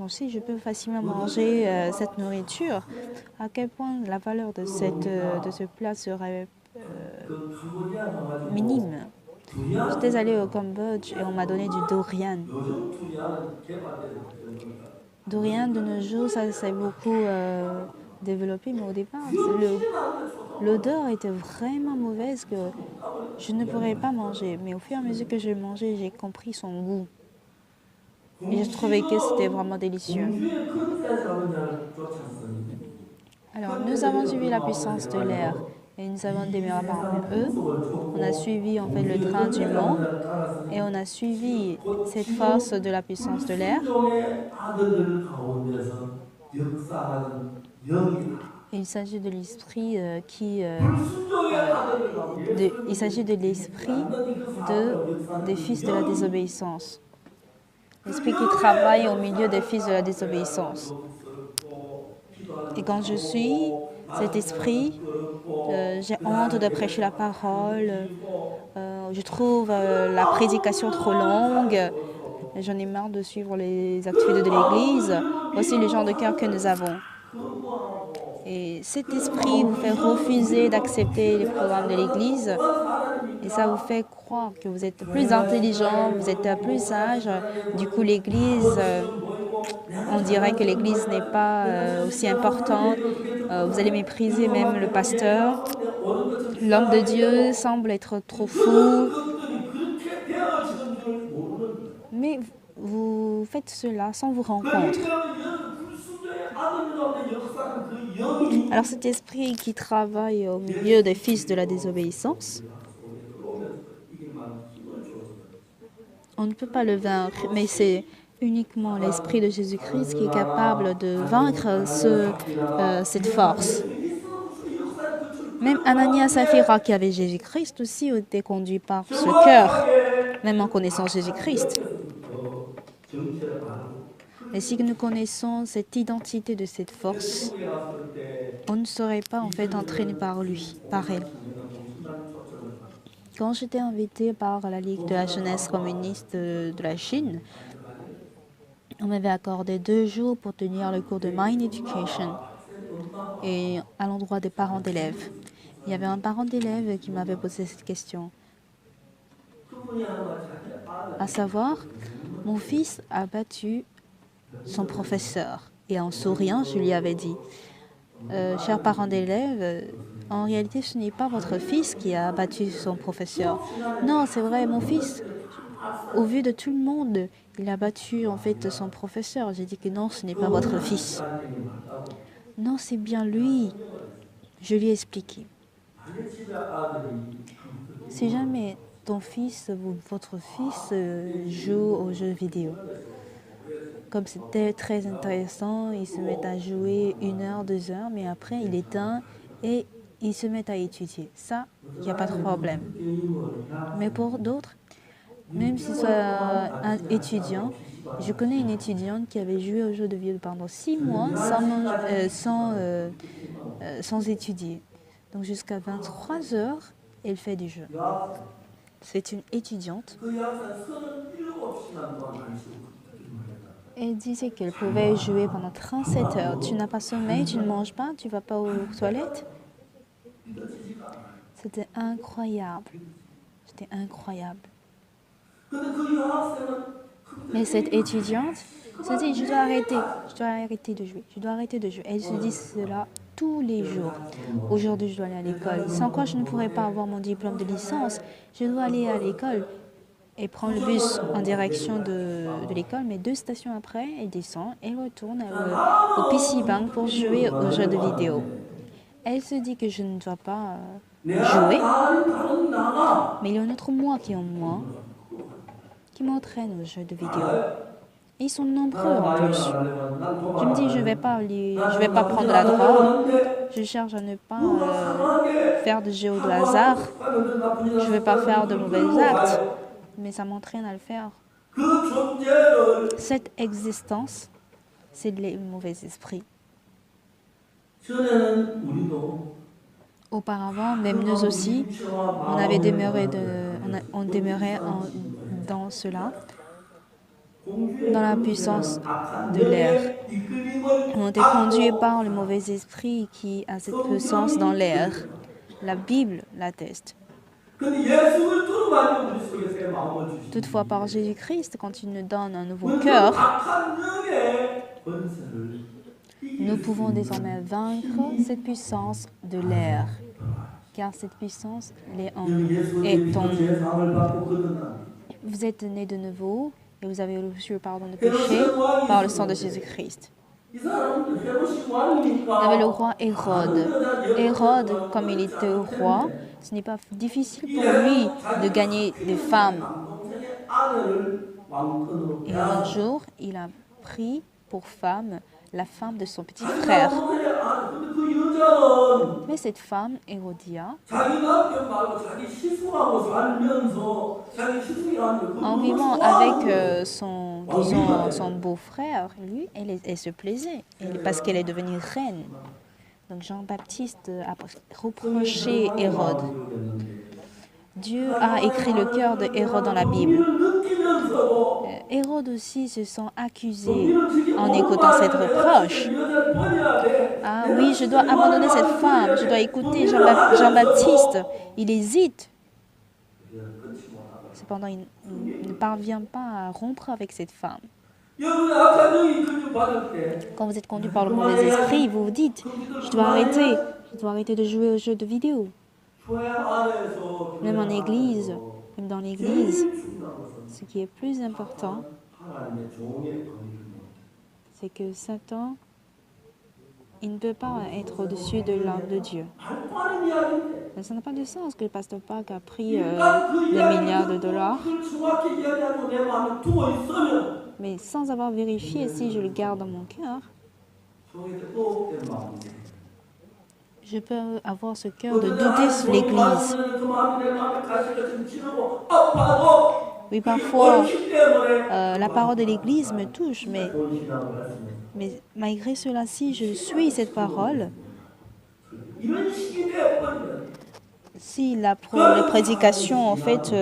si je peux facilement manger cette nourriture, à quel point la valeur de ce plat serait minime. J'étais allée au Cambodge et on m'a donné du durian. Durian, de nos jours, ça s'est beaucoup développé, mais au départ, l'odeur était vraiment mauvaise que je ne pourrais pas manger. Mais au fur et à mesure que je mangeais, j'ai compris son goût. Et je trouvais que c'était vraiment délicieux. Alors, nous avons suivi la puissance de l'air et nous avons demeuré parmi eux. On a suivi en fait le train du monde et on a suivi cette force de la puissance de l'air. Il s'agit de l'esprit des fils de la désobéissance. L'esprit qui travaille au milieu des fils de la désobéissance. Et quand je suis cet esprit, j'ai honte de prêcher la parole, je trouve la prédication trop longue, j'en ai marre de suivre les activités de l'Église. Voici le genre de cœur que nous avons. Et cet esprit vous fait refuser d'accepter les programmes de l'Église. Et ça vous fait croire que vous êtes plus intelligent, vous êtes plus sage. Du coup, l'Église, on dirait que l'Église n'est pas aussi importante. Vous allez mépriser même le pasteur. L'homme de Dieu semble être trop fou. Mais vous faites cela sans vous rendre compte. Alors cet esprit qui travaille au milieu des fils de la désobéissance, on ne peut pas le vaincre, mais c'est uniquement l'esprit de Jésus-Christ qui est capable de vaincre cette force. Même Ananias et Saphira qui avaient Jésus-Christ aussi ont été conduits par ce cœur, même en connaissant Jésus-Christ. Et si nous connaissons cette identité de cette force, on ne serait pas en fait entraîné par lui, par elle. Quand j'étais invitée par la Ligue de la jeunesse communiste de la Chine, on m'avait accordé 2 jours pour tenir le cours de Mind Education et à l'endroit des parents d'élèves. Il y avait un parent d'élève qui m'avait posé cette question, à savoir, mon fils a battu son professeur. Et en souriant, je lui avais dit, cher parent d'élève, en réalité, ce n'est pas votre fils qui a battu son professeur. Non, c'est vrai, mon fils, au vu de tout le monde, il a battu en fait son professeur. J'ai dit que non, ce n'est pas votre fils. Non, c'est bien lui. Je lui ai expliqué. Si jamais ton fils ou votre fils joue aux jeux vidéo, comme c'était très intéressant, il se met à jouer 1 heure, 2 heures, mais après il éteint et il se met à étudier. Ça, il n'y a pas de problème. Mais pour d'autres, même si c'est un étudiant, je connais une étudiante qui avait joué aux jeux de vidéo pendant 6 mois sans étudier. Donc jusqu'à 23 heures, elle fait du jeu. C'est une étudiante. Elle disait qu'elle pouvait jouer pendant 37 heures. Tu n'as pas sommeil, tu ne manges pas, tu ne vas pas aux toilettes. C'était incroyable. C'était incroyable. Mais cette étudiante se dit, je dois arrêter de jouer, je dois arrêter de jouer. Elle se dit cela tous les jours. Aujourd'hui, je dois aller à l'école. Sans quoi, je ne pourrais pas avoir mon diplôme de licence. Je dois aller à l'école et prendre le bus en direction de l'école, mais 2 stations après, elle descend et retourne au PC Bank pour jouer aux jeux de vidéo. Elle se dit que je ne dois pas jouer, mais il y a un autre moi qui est en moi, qui m'entraîne aux jeux de vidéo. Et ils sont nombreux en plus. Je me dis, je vais pas prendre la drogue, je cherche à ne pas faire de jeux de hasard, je ne vais pas faire de mauvais actes, mais ça m'entraîne à le faire. Cette existence, c'est le mauvais esprit. Auparavant, même nous aussi, on demeurait dans cela, dans la puissance de l'air. On était conduit par le mauvais esprit qui a cette puissance dans l'air. La Bible l'atteste. Toutefois, par Jésus-Christ, quand il nous donne un nouveau cœur, nous pouvons désormais vaincre cette puissance de l'air, car cette puissance est en nous. Vous êtes nés de nouveau et vous avez reçu le pardon de péché par le sang de Jésus-Christ. Il y avait le roi Hérode. Hérode, comme il était roi, ce n'est pas difficile pour lui de gagner des femmes. Et un jour, il a pris pour femme la femme de son petit frère. Mais cette femme, Hérodia, en vivant avec son beau-frère, lui, elle se plaisait parce qu'elle est devenue reine. Donc Jean-Baptiste a reproché Hérode. Dieu a écrit le cœur de Hérode dans la Bible. Hérode aussi se sent accusé en écoutant cette reproche. Ah oui, je dois abandonner cette femme, je dois écouter Jean-Baptiste. Il hésite. Cependant, il ne parvient pas à rompre avec cette femme. Quand vous êtes conduit par le mauvais esprit, vous vous dites, je dois arrêter de jouer aux jeux de vidéo. Même en église, même dans l'église, ce qui est plus important, c'est que Satan il ne peut pas être au-dessus de l'homme de Dieu. Mais ça n'a pas de sens que le pasteur Park a pris des milliards de dollars. Mais sans avoir vérifié si je le garde dans mon cœur, je peux avoir ce cœur de douter sur l'Église. Oui, parfois, la parole de l'Église me touche, mais malgré cela, si je suis cette parole, si les prédications, en fait,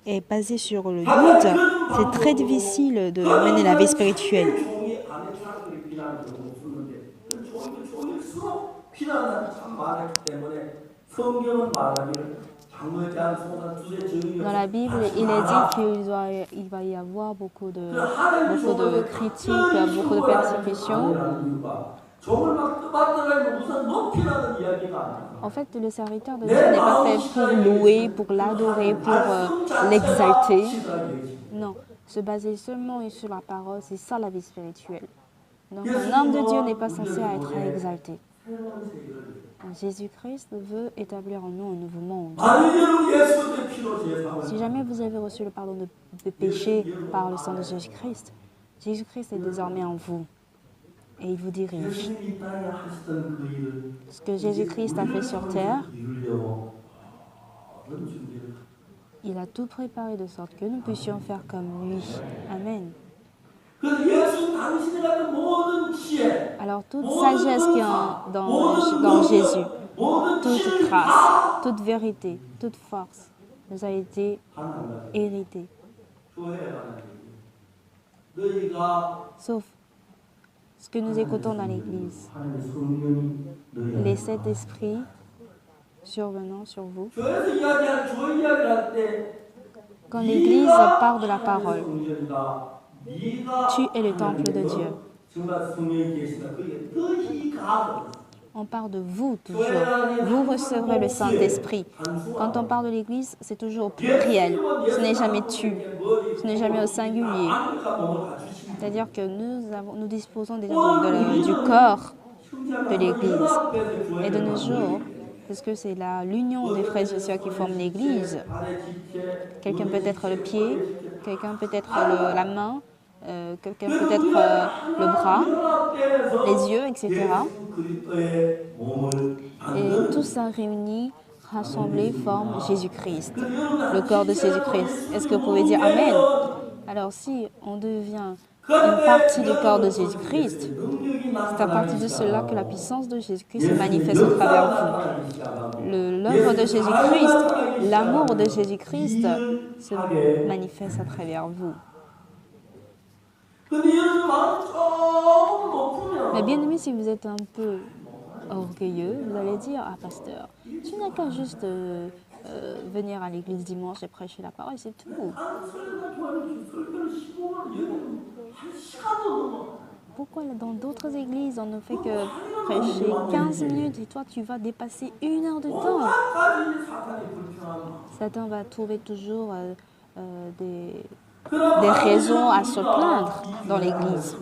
est basée sur le doute, c'est très difficile de mener la vie spirituelle. Dans la Bible, il est dit qu'il va y avoir beaucoup de critiques, beaucoup de persécutions. En fait, le serviteur de Dieu n'est pas fait pour louer, pour l'adorer, pour l'exalter. Non, se baser seulement sur la parole, c'est ça la vie spirituelle. Donc un homme de Dieu n'est pas censé être exalté. Jésus-Christ veut établir en nous un nouveau monde. Si jamais vous avez reçu le pardon de péché par le sang de Jésus-Christ, Jésus-Christ est désormais en vous et il vous dirige. Ce que Jésus-Christ a fait sur terre, il a tout préparé de sorte que nous puissions faire comme lui. Amen. Alors toute sagesse qui est dans Jésus, toute grâce, toute vérité, toute force nous a été héritée. Sauf ce que nous écoutons dans l'Église, les sept esprits survenant sur vous. Quand l'Église parle de la parole, tu es le temple de Dieu. On parle de vous toujours. Vous recevrez le Saint-Esprit. Quand on parle de l'Église, c'est toujours au pluriel. Ce n'est jamais tu. Ce n'est jamais au singulier. C'est-à-dire que nous disposons déjà du corps de l'Église. Et de nos jours, parce que c'est l'union des frères et sœurs qui forment l'Église. Quelqu'un peut être le pied, quelqu'un peut être la main, quelqu'un peut être le bras, les yeux, etc. Et tout ça réuni, rassemblé, forme Jésus-Christ, le corps de Jésus-Christ. Est-ce que vous pouvez dire Amen? Alors si on devient une partie du corps de Jésus-Christ, c'est à partir de cela que la puissance de Jésus-Christ se manifeste au travers vous. L'œuvre de Jésus-Christ, l'amour de Jésus-Christ se manifeste à travers vous. Mais bien aimé, si vous êtes un peu orgueilleux, vous allez dire, ah pasteur, tu n'as qu'à juste venir à l'église dimanche et prêcher la parole, c'est tout. Pourquoi dans d'autres églises, on ne fait que prêcher 15 minutes et toi, tu vas dépasser 1 heure de temps? Satan va trouver toujours des raisons à se plaindre dans l'église.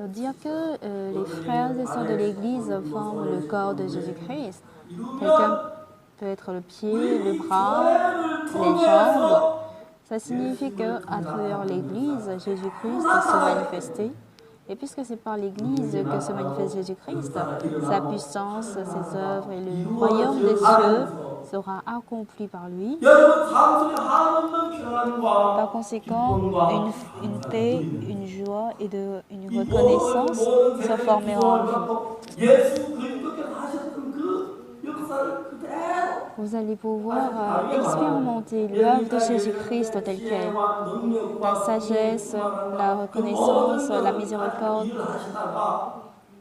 Dire que les frères et sœurs de l'église forment le corps de Jésus-Christ. Quelqu'un peut être le pied, le bras, les jambes. Ça signifie qu'à travers l'église, Jésus-Christ se manifester. Et puisque c'est par l'Église que se manifeste Jésus-Christ, sa puissance, ses œuvres et le royaume des cieux sera accompli par lui. Par conséquent, une paix, une joie et une reconnaissance se formeront en vous. Vous allez pouvoir expérimenter l'œuvre de Jésus-Christ telle qu'elle. La sagesse, la reconnaissance, la miséricorde.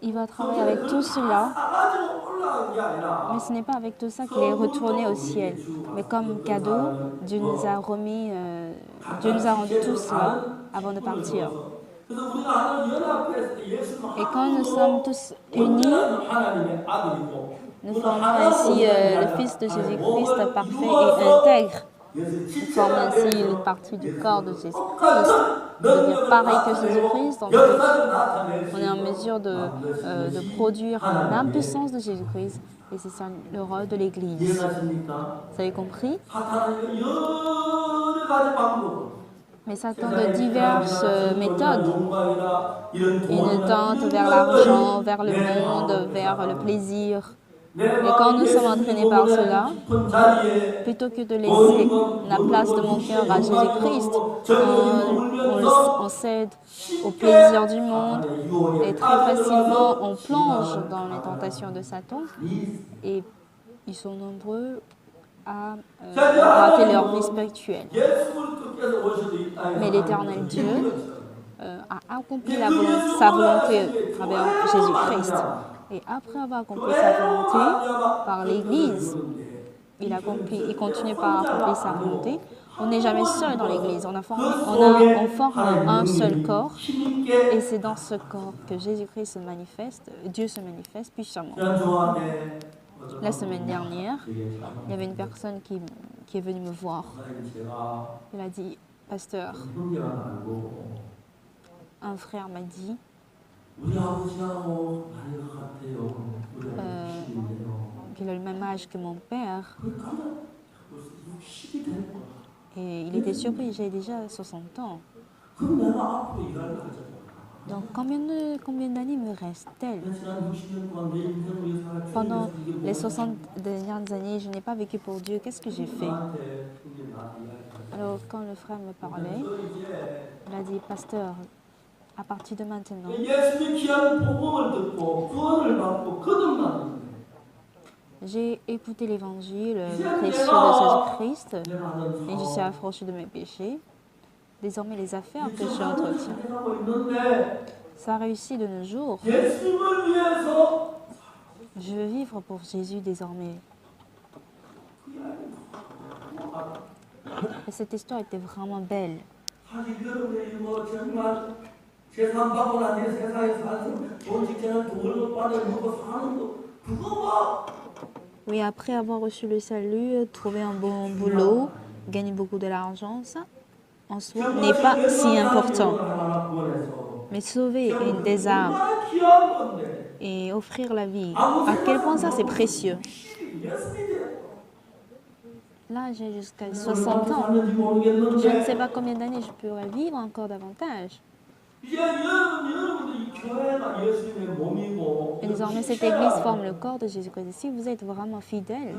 Il va travailler avec tout cela. Mais ce n'est pas avec tout ça qu'il est retourné au ciel. Mais comme cadeau, Dieu nous a rendu tout cela avant de partir. Et quand nous sommes tous unis, nous formons ainsi le Fils de Jésus-Christ parfait et intègre. Ils forment ainsi une partie du corps de Jésus-Christ. On devient pareil que Jésus-Christ, on est en mesure de produire la même puissance de Jésus-Christ. Et c'est ça le rôle de l'Église. Vous avez compris? Mais Satan de diverses méthodes. Il nous tente vers l'argent, vers le monde, vers le plaisir. Mais quand nous sommes entraînés par cela, plutôt que de laisser la place de mon cœur à Jésus-Christ, on cède au plaisir du monde et très facilement on plonge dans les tentations de Satan et ils sont nombreux à rater leur vie spirituelle. Mais l'Éternel Dieu a accompli sa volonté à travers Jésus-Christ. Et après avoir accompli sa volonté par l'Église, il continue par accomplir sa volonté. On n'est jamais seul dans l'Église. On forme un seul corps. Et c'est dans ce corps que Jésus-Christ se manifeste, Dieu se manifeste puissamment. La semaine dernière, il y avait une personne qui est venue me voir. Elle a dit, pasteur, un frère m'a dit, qu'il a le même âge que mon père. Et il était surpris, j'ai déjà 60 ans. Donc combien d'années me reste-t-elle? Pendant les 60 dernières années, je n'ai pas vécu pour Dieu. Qu'est-ce que j'ai fait? Alors quand le frère me parlait, il a dit, pasteur, à partir de maintenant, j'ai écouté l'évangile précieux de Jésus-Christ et je suis affranchi de mes péchés. Désormais, les affaires que j'entretiens, ça réussit de nos jours. Je veux vivre pour Jésus désormais. Et cette histoire était vraiment belle. Oui, après avoir reçu le salut, trouver un bon boulot, gagner beaucoup de l'argent, ça, en soi, n'est pas si important. Mais sauver des âmes et offrir la vie, à quel point ça c'est précieux. Là, j'ai jusqu'à 60 ans. Je ne sais pas combien d'années je pourrais vivre encore davantage. Et désormais, cette Église forme le corps de Jésus-Christ. Si vous êtes vraiment fidèle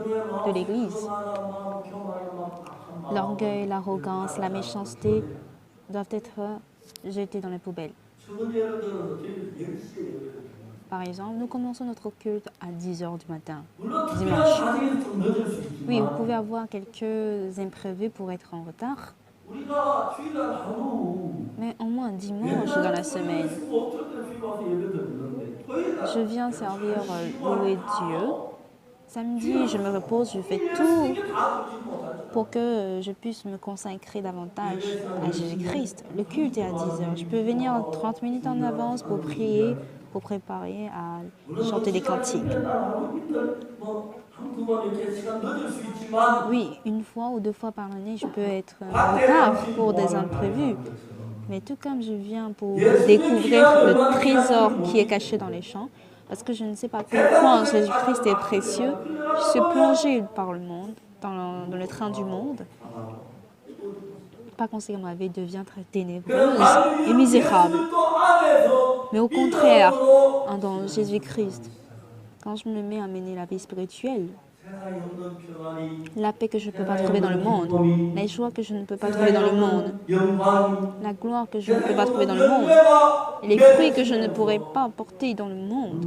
de l'Église, l'orgueil, l'arrogance, la méchanceté doivent être jetés dans les poubelles. Par exemple, nous commençons notre culte à 10 h du matin, dimanche. Oui, vous pouvez avoir quelques imprévus pour être en retard. Mais au moins dimanche dans la semaine, je viens servir, louer Dieu. Samedi, je me repose, je fais tout pour que je puisse me consacrer davantage à Jésus-Christ. Le culte est à 10 h. Je peux venir 30 minutes en avance pour prier, pour préparer à chanter des cantiques. Oui, une fois ou deux fois par année, je peux être en retard pour des imprévus. Mais tout comme je viens pour découvrir le trésor qui est caché dans les champs, parce que je ne sais pas à quel point Jésus-Christ est précieux, je suis plongée par le monde, dans le train du monde. Par conséquent, ma vie devient très ténébreuse et misérable. Mais au contraire, dans Jésus-Christ, quand je me mets à mener la vie spirituelle, la paix que je ne peux pas trouver dans le monde, la joie que je ne peux pas trouver dans le monde, la gloire que je ne peux pas trouver dans le monde, et les fruits que je ne pourrai pas porter dans le monde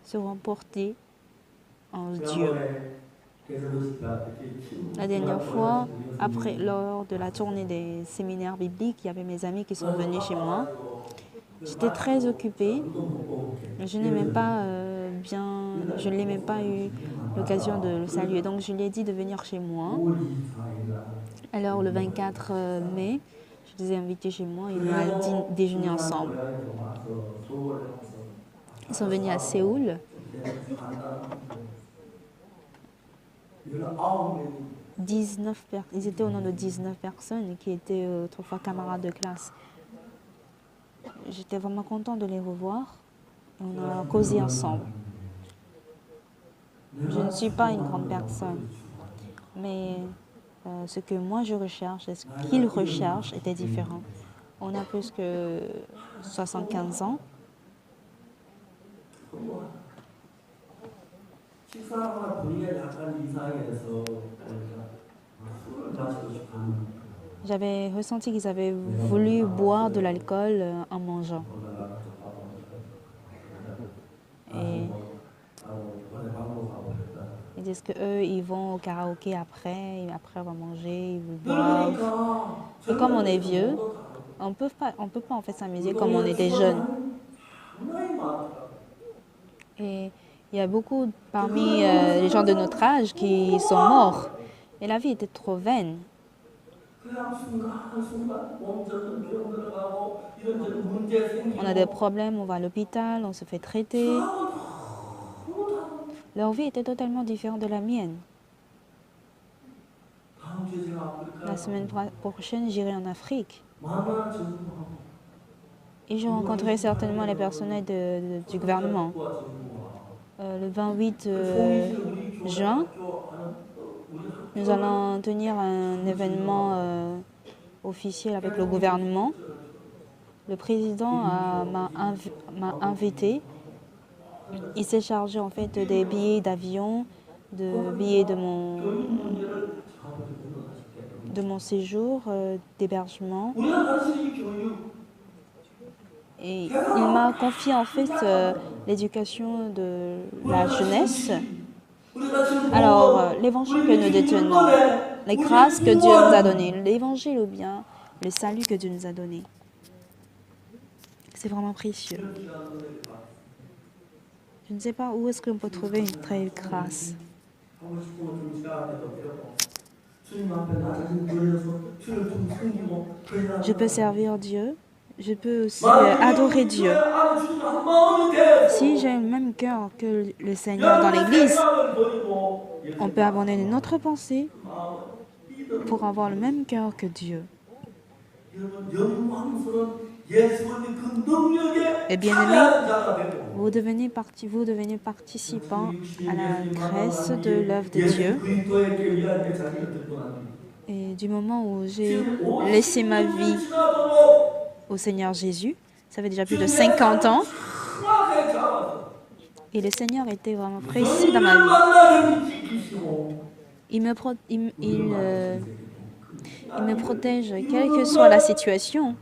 seront portés en Dieu. La dernière fois, lors de la tournée des séminaires bibliques, il y avait mes amis qui sont venus chez moi. J'étais très occupée. Je n'ai même pas eu l'occasion de le saluer. Donc je lui ai dit de venir chez moi. Alors le 24 mai, je les ai invités chez moi et on a déjeuné ensemble. Ils sont venus à Séoul. ils étaient au nombre de 19 personnes qui étaient autrefois camarades de classe. J'étais vraiment contente de les revoir. On a causé ensemble. Je ne suis pas une grande personne, mais ce que moi je recherche et ce qu'ils recherchent était différent. On a plus que 75 ans. J'avais ressenti qu'ils avaient voulu boire de l'alcool en mangeant. Et ils disent qu'eux, ils vont au karaoké après, et après on va manger, ils boivent. Et comme on est vieux, on ne peut pas en fait s'amuser comme on était jeunes. Et il y a beaucoup parmi les gens de notre âge qui sont morts. Et la vie était trop vaine. On a des problèmes, on va à l'hôpital, on se fait traiter. Leur vie était totalement différente de la mienne. La semaine prochaine, j'irai en Afrique. Et je rencontrerai certainement les personnels du gouvernement. Le 28 juin, nous allons tenir un événement officiel avec le gouvernement. Le président m'a invité. Il s'est chargé en fait des billets d'avion, de billets de mon séjour, d'hébergement. Et il m'a confié en fait l'éducation de la jeunesse. Alors, l'évangile que nous détenons, les grâces que Dieu nous a données, l'évangile ou bien le salut que Dieu nous a donné, c'est vraiment précieux. Je ne sais pas où est-ce qu'on peut trouver une telle grâce. Je peux servir Dieu, je peux aussi adorer Dieu. Si j'ai le même cœur que le Seigneur dans l'Église, on peut abandonner notre pensée pour avoir le même cœur que Dieu. Et bien aimé, vous devenez participant à la grâce de l'œuvre de Dieu. Et du moment où j'ai laissé ma vie au Seigneur Jésus, ça fait déjà plus de 50 ans, et le Seigneur était vraiment précieux dans ma vie. Il me protège quelle que soit la situation,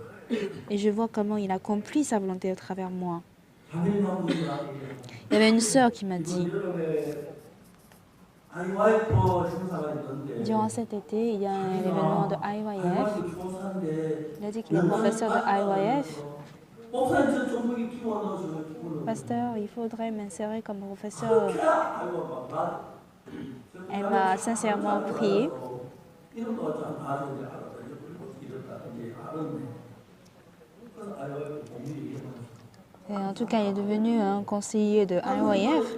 et je vois comment il accomplit sa volonté à travers moi. Il y avait une sœur qui m'a dit, durant cet été, il y a un événement de IYF. Il a dit qu'il est professeur de IYF. Pasteur, il faudrait m'insérer comme professeur. Elle m'a sincèrement prié. Et en tout cas, il est devenu un conseiller de IYF.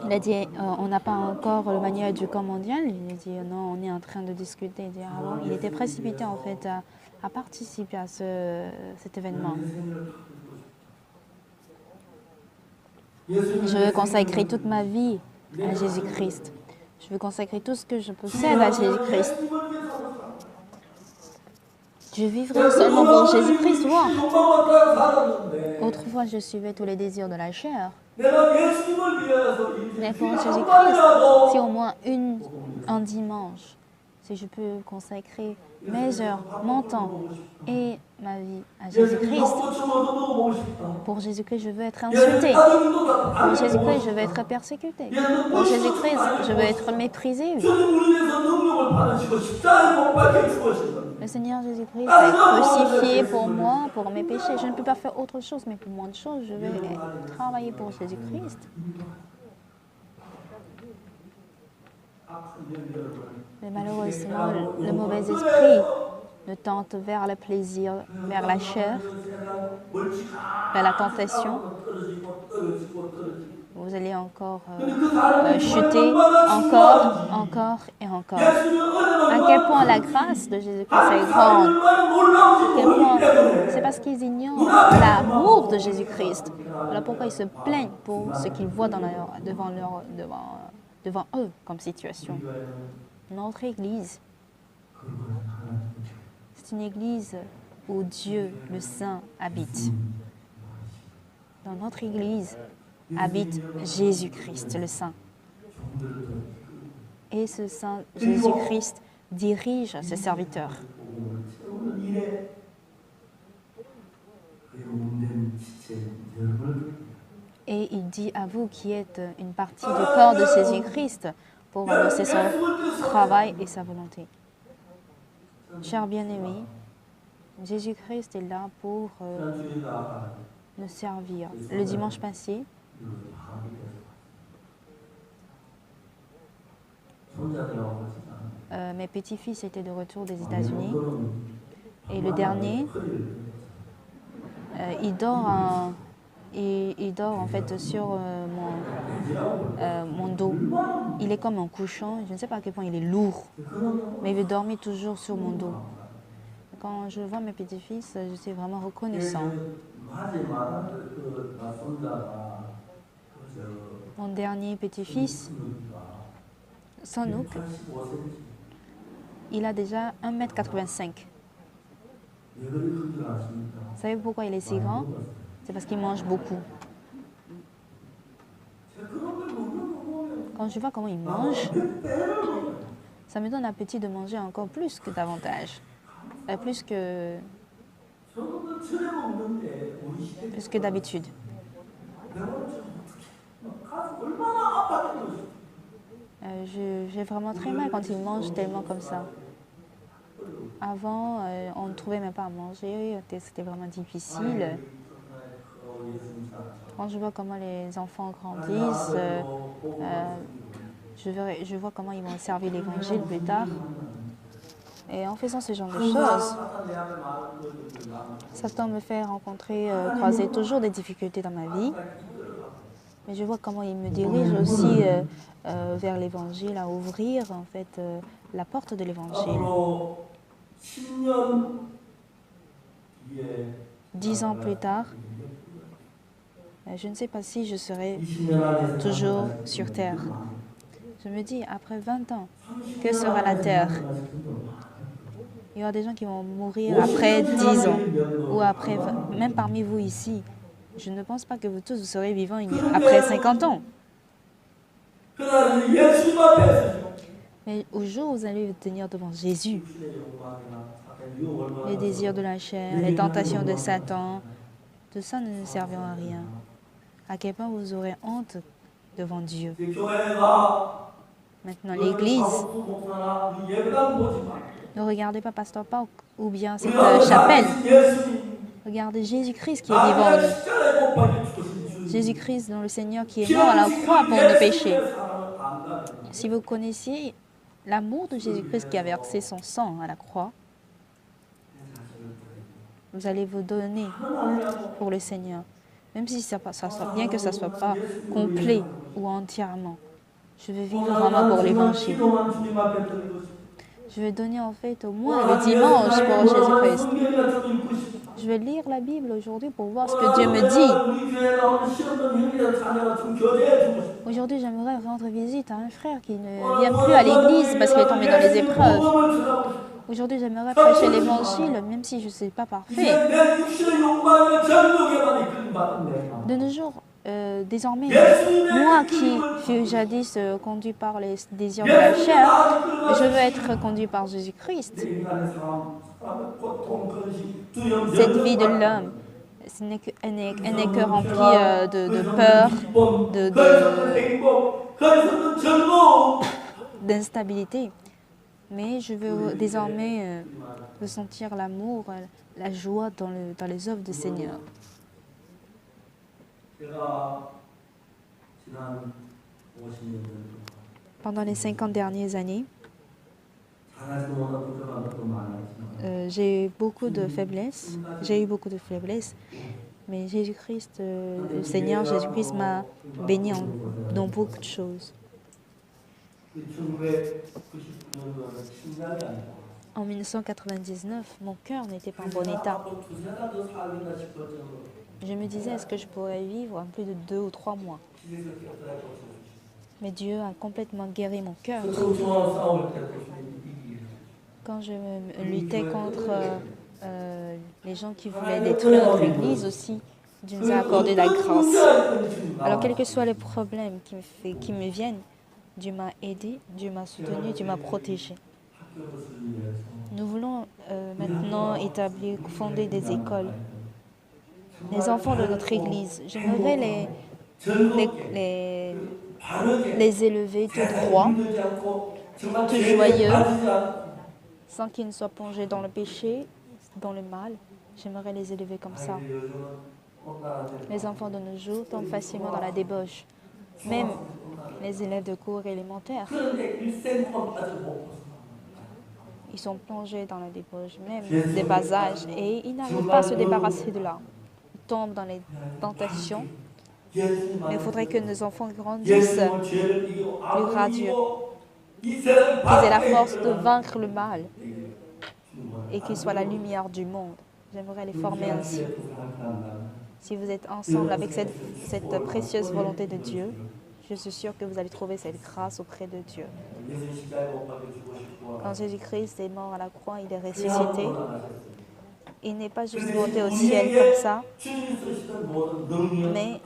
Il a dit, on n'a pas encore le manuel du camp mondial. Il a dit, non, on est en train de discuter. Il, dit, ah bon? Il était précipité en fait à participer à cet événement. Je veux consacrer toute ma vie à Jésus-Christ. Je veux consacrer tout ce que je possède à Jésus-Christ. Je vivrai seulement pour Jésus-Christ. Autrefois, je suivais tous les désirs de la chair. Mais pour Jésus-Christ, si au moins un dimanche, si je peux consacrer mes heures, mon temps et ma vie à Jésus-Christ, pour Jésus-Christ, je veux être insulté. Pour Jésus-Christ, je veux être persécuté. Pour Jésus-Christ, je veux être méprisé. Le Seigneur Jésus-Christ a été crucifié pour moi, pour mes péchés. Je ne peux pas faire autre chose, mais pour moins de choses, je vais travailler pour Jésus-Christ. Mais malheureusement, le mauvais esprit ne tente vers le plaisir, vers la chair, vers la tentation, vous allez encore chuter encore et encore. À quel point la grâce de Jésus-Christ est grande. À quel point c'est parce qu'ils ignorent l'amour de Jésus-Christ. Voilà pourquoi ils se plaignent pour ce qu'ils voient devant eux comme situation. Notre Église, c'est une Église où Dieu, le Saint, habite. Dans notre Église habite Jésus-Christ, le Saint. Et ce Saint Jésus-Christ dirige ses serviteurs. Et il dit à vous qui êtes une partie du corps de Jésus-Christ pour annoncer son travail et sa volonté. Chers bien-aimés, Jésus-Christ est là pour nous servir. Le dimanche passé, mes petits-fils étaient de retour des États-Unis et le dernier, il dort en fait sur mon dos. Il est comme un couchon, je ne sais pas à quel point il est lourd, mais il veut dormir toujours sur mon dos. Quand je vois mes petits-fils, je suis vraiment reconnaissant. Mon dernier petit-fils, Sanouk, il a déjà 1,85 m. Vous savez pourquoi il est si grand? C'est parce qu'il mange beaucoup. Quand je vois comment il mange, ça me donne appétit de manger encore plus que davantage. Plus que d'habitude. J'ai vraiment très mal quand il mange tellement comme ça. Avant, on ne trouvait même pas à manger, c'était vraiment difficile. Quand je vois comment les enfants grandissent, je vois comment ils vont servir l'évangile plus tard. Et en faisant ce genre de choses, Satan me fait croiser toujours des difficultés dans ma vie. Mais je vois comment il me dirige aussi vers l'évangile, à ouvrir en fait la porte de l'évangile. 10 ans plus tard, je ne sais pas si je serai toujours sur terre. Je me dis, après 20 ans, que sera la terre? Il y aura des gens qui vont mourir après 10 ans, ou après, même parmi vous ici. Je ne pense pas que vous tous vous serez vivants après 50 ans. Mais au jour où vous allez tenir devant Jésus, les désirs de la chair, les tentations de Satan, tout ça ne nous serviront à rien. À quel point vous aurez honte devant Dieu. Maintenant, l'Église, ne regardez pas Pasteur Park ou bien cette chapelle. Regardez Jésus-Christ qui est vivant en nous. Jésus-Christ, dans le Seigneur, qui est mort à la croix pour nos péchés. Si vous connaissiez l'amour de Jésus-Christ qui a versé son sang à la croix, vous allez vous donner pour le Seigneur. Même si bien que ça ne soit pas complet ou entièrement. Je veux vivre vraiment pour l'Évangile. Je vais donner en fait au moins le dimanche pour Jésus-Christ. Je vais lire la Bible aujourd'hui pour voir ce que Dieu me dit. Aujourd'hui, j'aimerais rendre visite à un frère qui ne vient plus à l'église parce qu'il est tombé dans les épreuves. Aujourd'hui, j'aimerais prêcher l'évangile, même si je ne suis pas parfait. De nos jours, désormais, moi qui fus jadis conduit par les désirs de la chair, je veux être conduit par Jésus-Christ. Cette vie de l'homme, elle n'est que remplie de peur, d'instabilité. Mais je veux désormais ressentir l'amour, la joie dans les œuvres du Seigneur. Pendant les 50 dernières années, j'ai eu beaucoup de faiblesses. Mais Jésus-Christ, le Seigneur Jésus-Christ m'a béni dans beaucoup de choses. En 1999, mon cœur n'était pas en bon état. Je me disais, est-ce que je pourrais vivre en plus de 2 ou 3 mois? Mais Dieu a complètement guéri mon cœur. Quand je luttais contre les gens qui voulaient détruire notre Église aussi, Dieu nous a accordé la grâce. Alors, quels que soient les problèmes qui me viennent, Dieu m'a aidé, Dieu m'a soutenu, Dieu m'a protégé. Nous voulons maintenant fonder des écoles. Les enfants de notre Église, j'aimerais les élever tout droit, tout joyeux, sans qu'ils ne soient plongés dans le péché, dans le mal. J'aimerais les élever comme ça. Les enfants de nos jours tombent facilement dans la débauche. Même les élèves de cours élémentaires, ils sont plongés dans la débauche, même des bas âges, et ils n'arrivent pas à se débarrasser de là. Ils tombent dans les tentations. Mais il faudrait que nos enfants grandissent plus radieux, qu'ils aient la force de vaincre le mal et qu'ils soient la lumière du monde. J'aimerais les former ainsi. Si vous êtes ensemble avec cette précieuse volonté de Dieu, je suis sûre que vous allez trouver cette grâce auprès de Dieu. Quand Jésus-Christ est mort à la croix, il est ressuscité. Il n'est pas juste monté au ciel comme ça, mais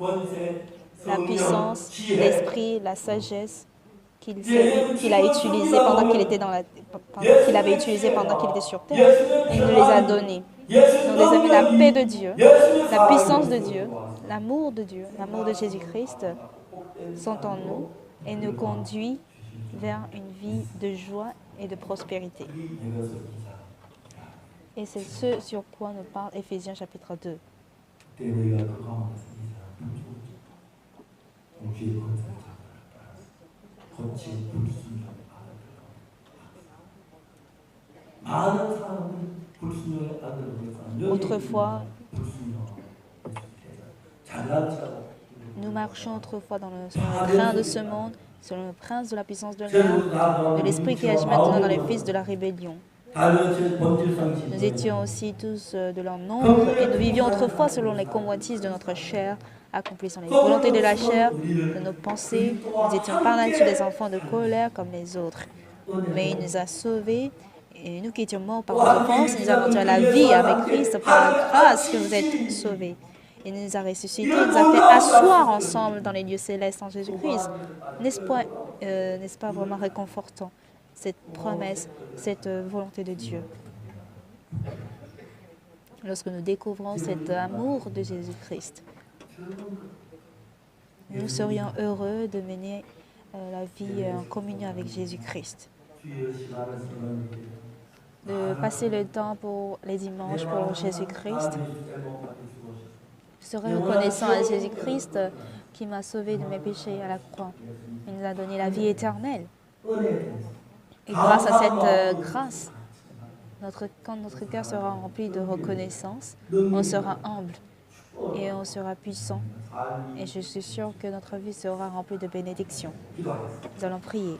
la puissance, l'esprit, la sagesse qu'il a utilisée pendant qu'il était qu'il avait utilisé pendant qu'il était sur terre, il nous les a donnés. Nous les avons la paix de Dieu, la puissance de Dieu, l'amour de Dieu, l'amour de Jésus-Christ sont en nous et nous conduit vers une vie de joie et de prospérité. Et c'est ce sur quoi nous parle Éphésiens chapitre 2. Autrefois, nous marchions autrefois selon le train de ce monde, selon le prince de la puissance de l'air, de l'esprit qui agit maintenant dans les fils de la rébellion. Nous étions aussi tous de leur nombre et nous vivions autrefois selon les convoitises de notre chair, accomplissant les volontés de la chair, de nos pensées. Nous étions par nature des enfants de colère comme les autres. Mais il nous a sauvés et nous qui étions morts par nos offenses, nous avons eu la vie avec Christ par la grâce que vous êtes sauvés. Il nous a ressuscités, il nous a fait asseoir ensemble dans les lieux célestes en Jésus-Christ. N'est-ce pas vraiment réconfortant, cette promesse, cette volonté de Dieu? Lorsque nous découvrons cet amour de Jésus-Christ, nous serions heureux de mener la vie en communion avec Jésus-Christ. De passer le temps pour les dimanches pour Jésus-Christ. Je serai reconnaissant à Jésus-Christ qui m'a sauvé de mes péchés à la croix. Il nous a donné la vie éternelle. Et grâce à cette grâce, quand notre cœur sera rempli de reconnaissance, on sera humble et on sera puissant. Et je suis sûre que notre vie sera remplie de bénédictions. Nous allons prier.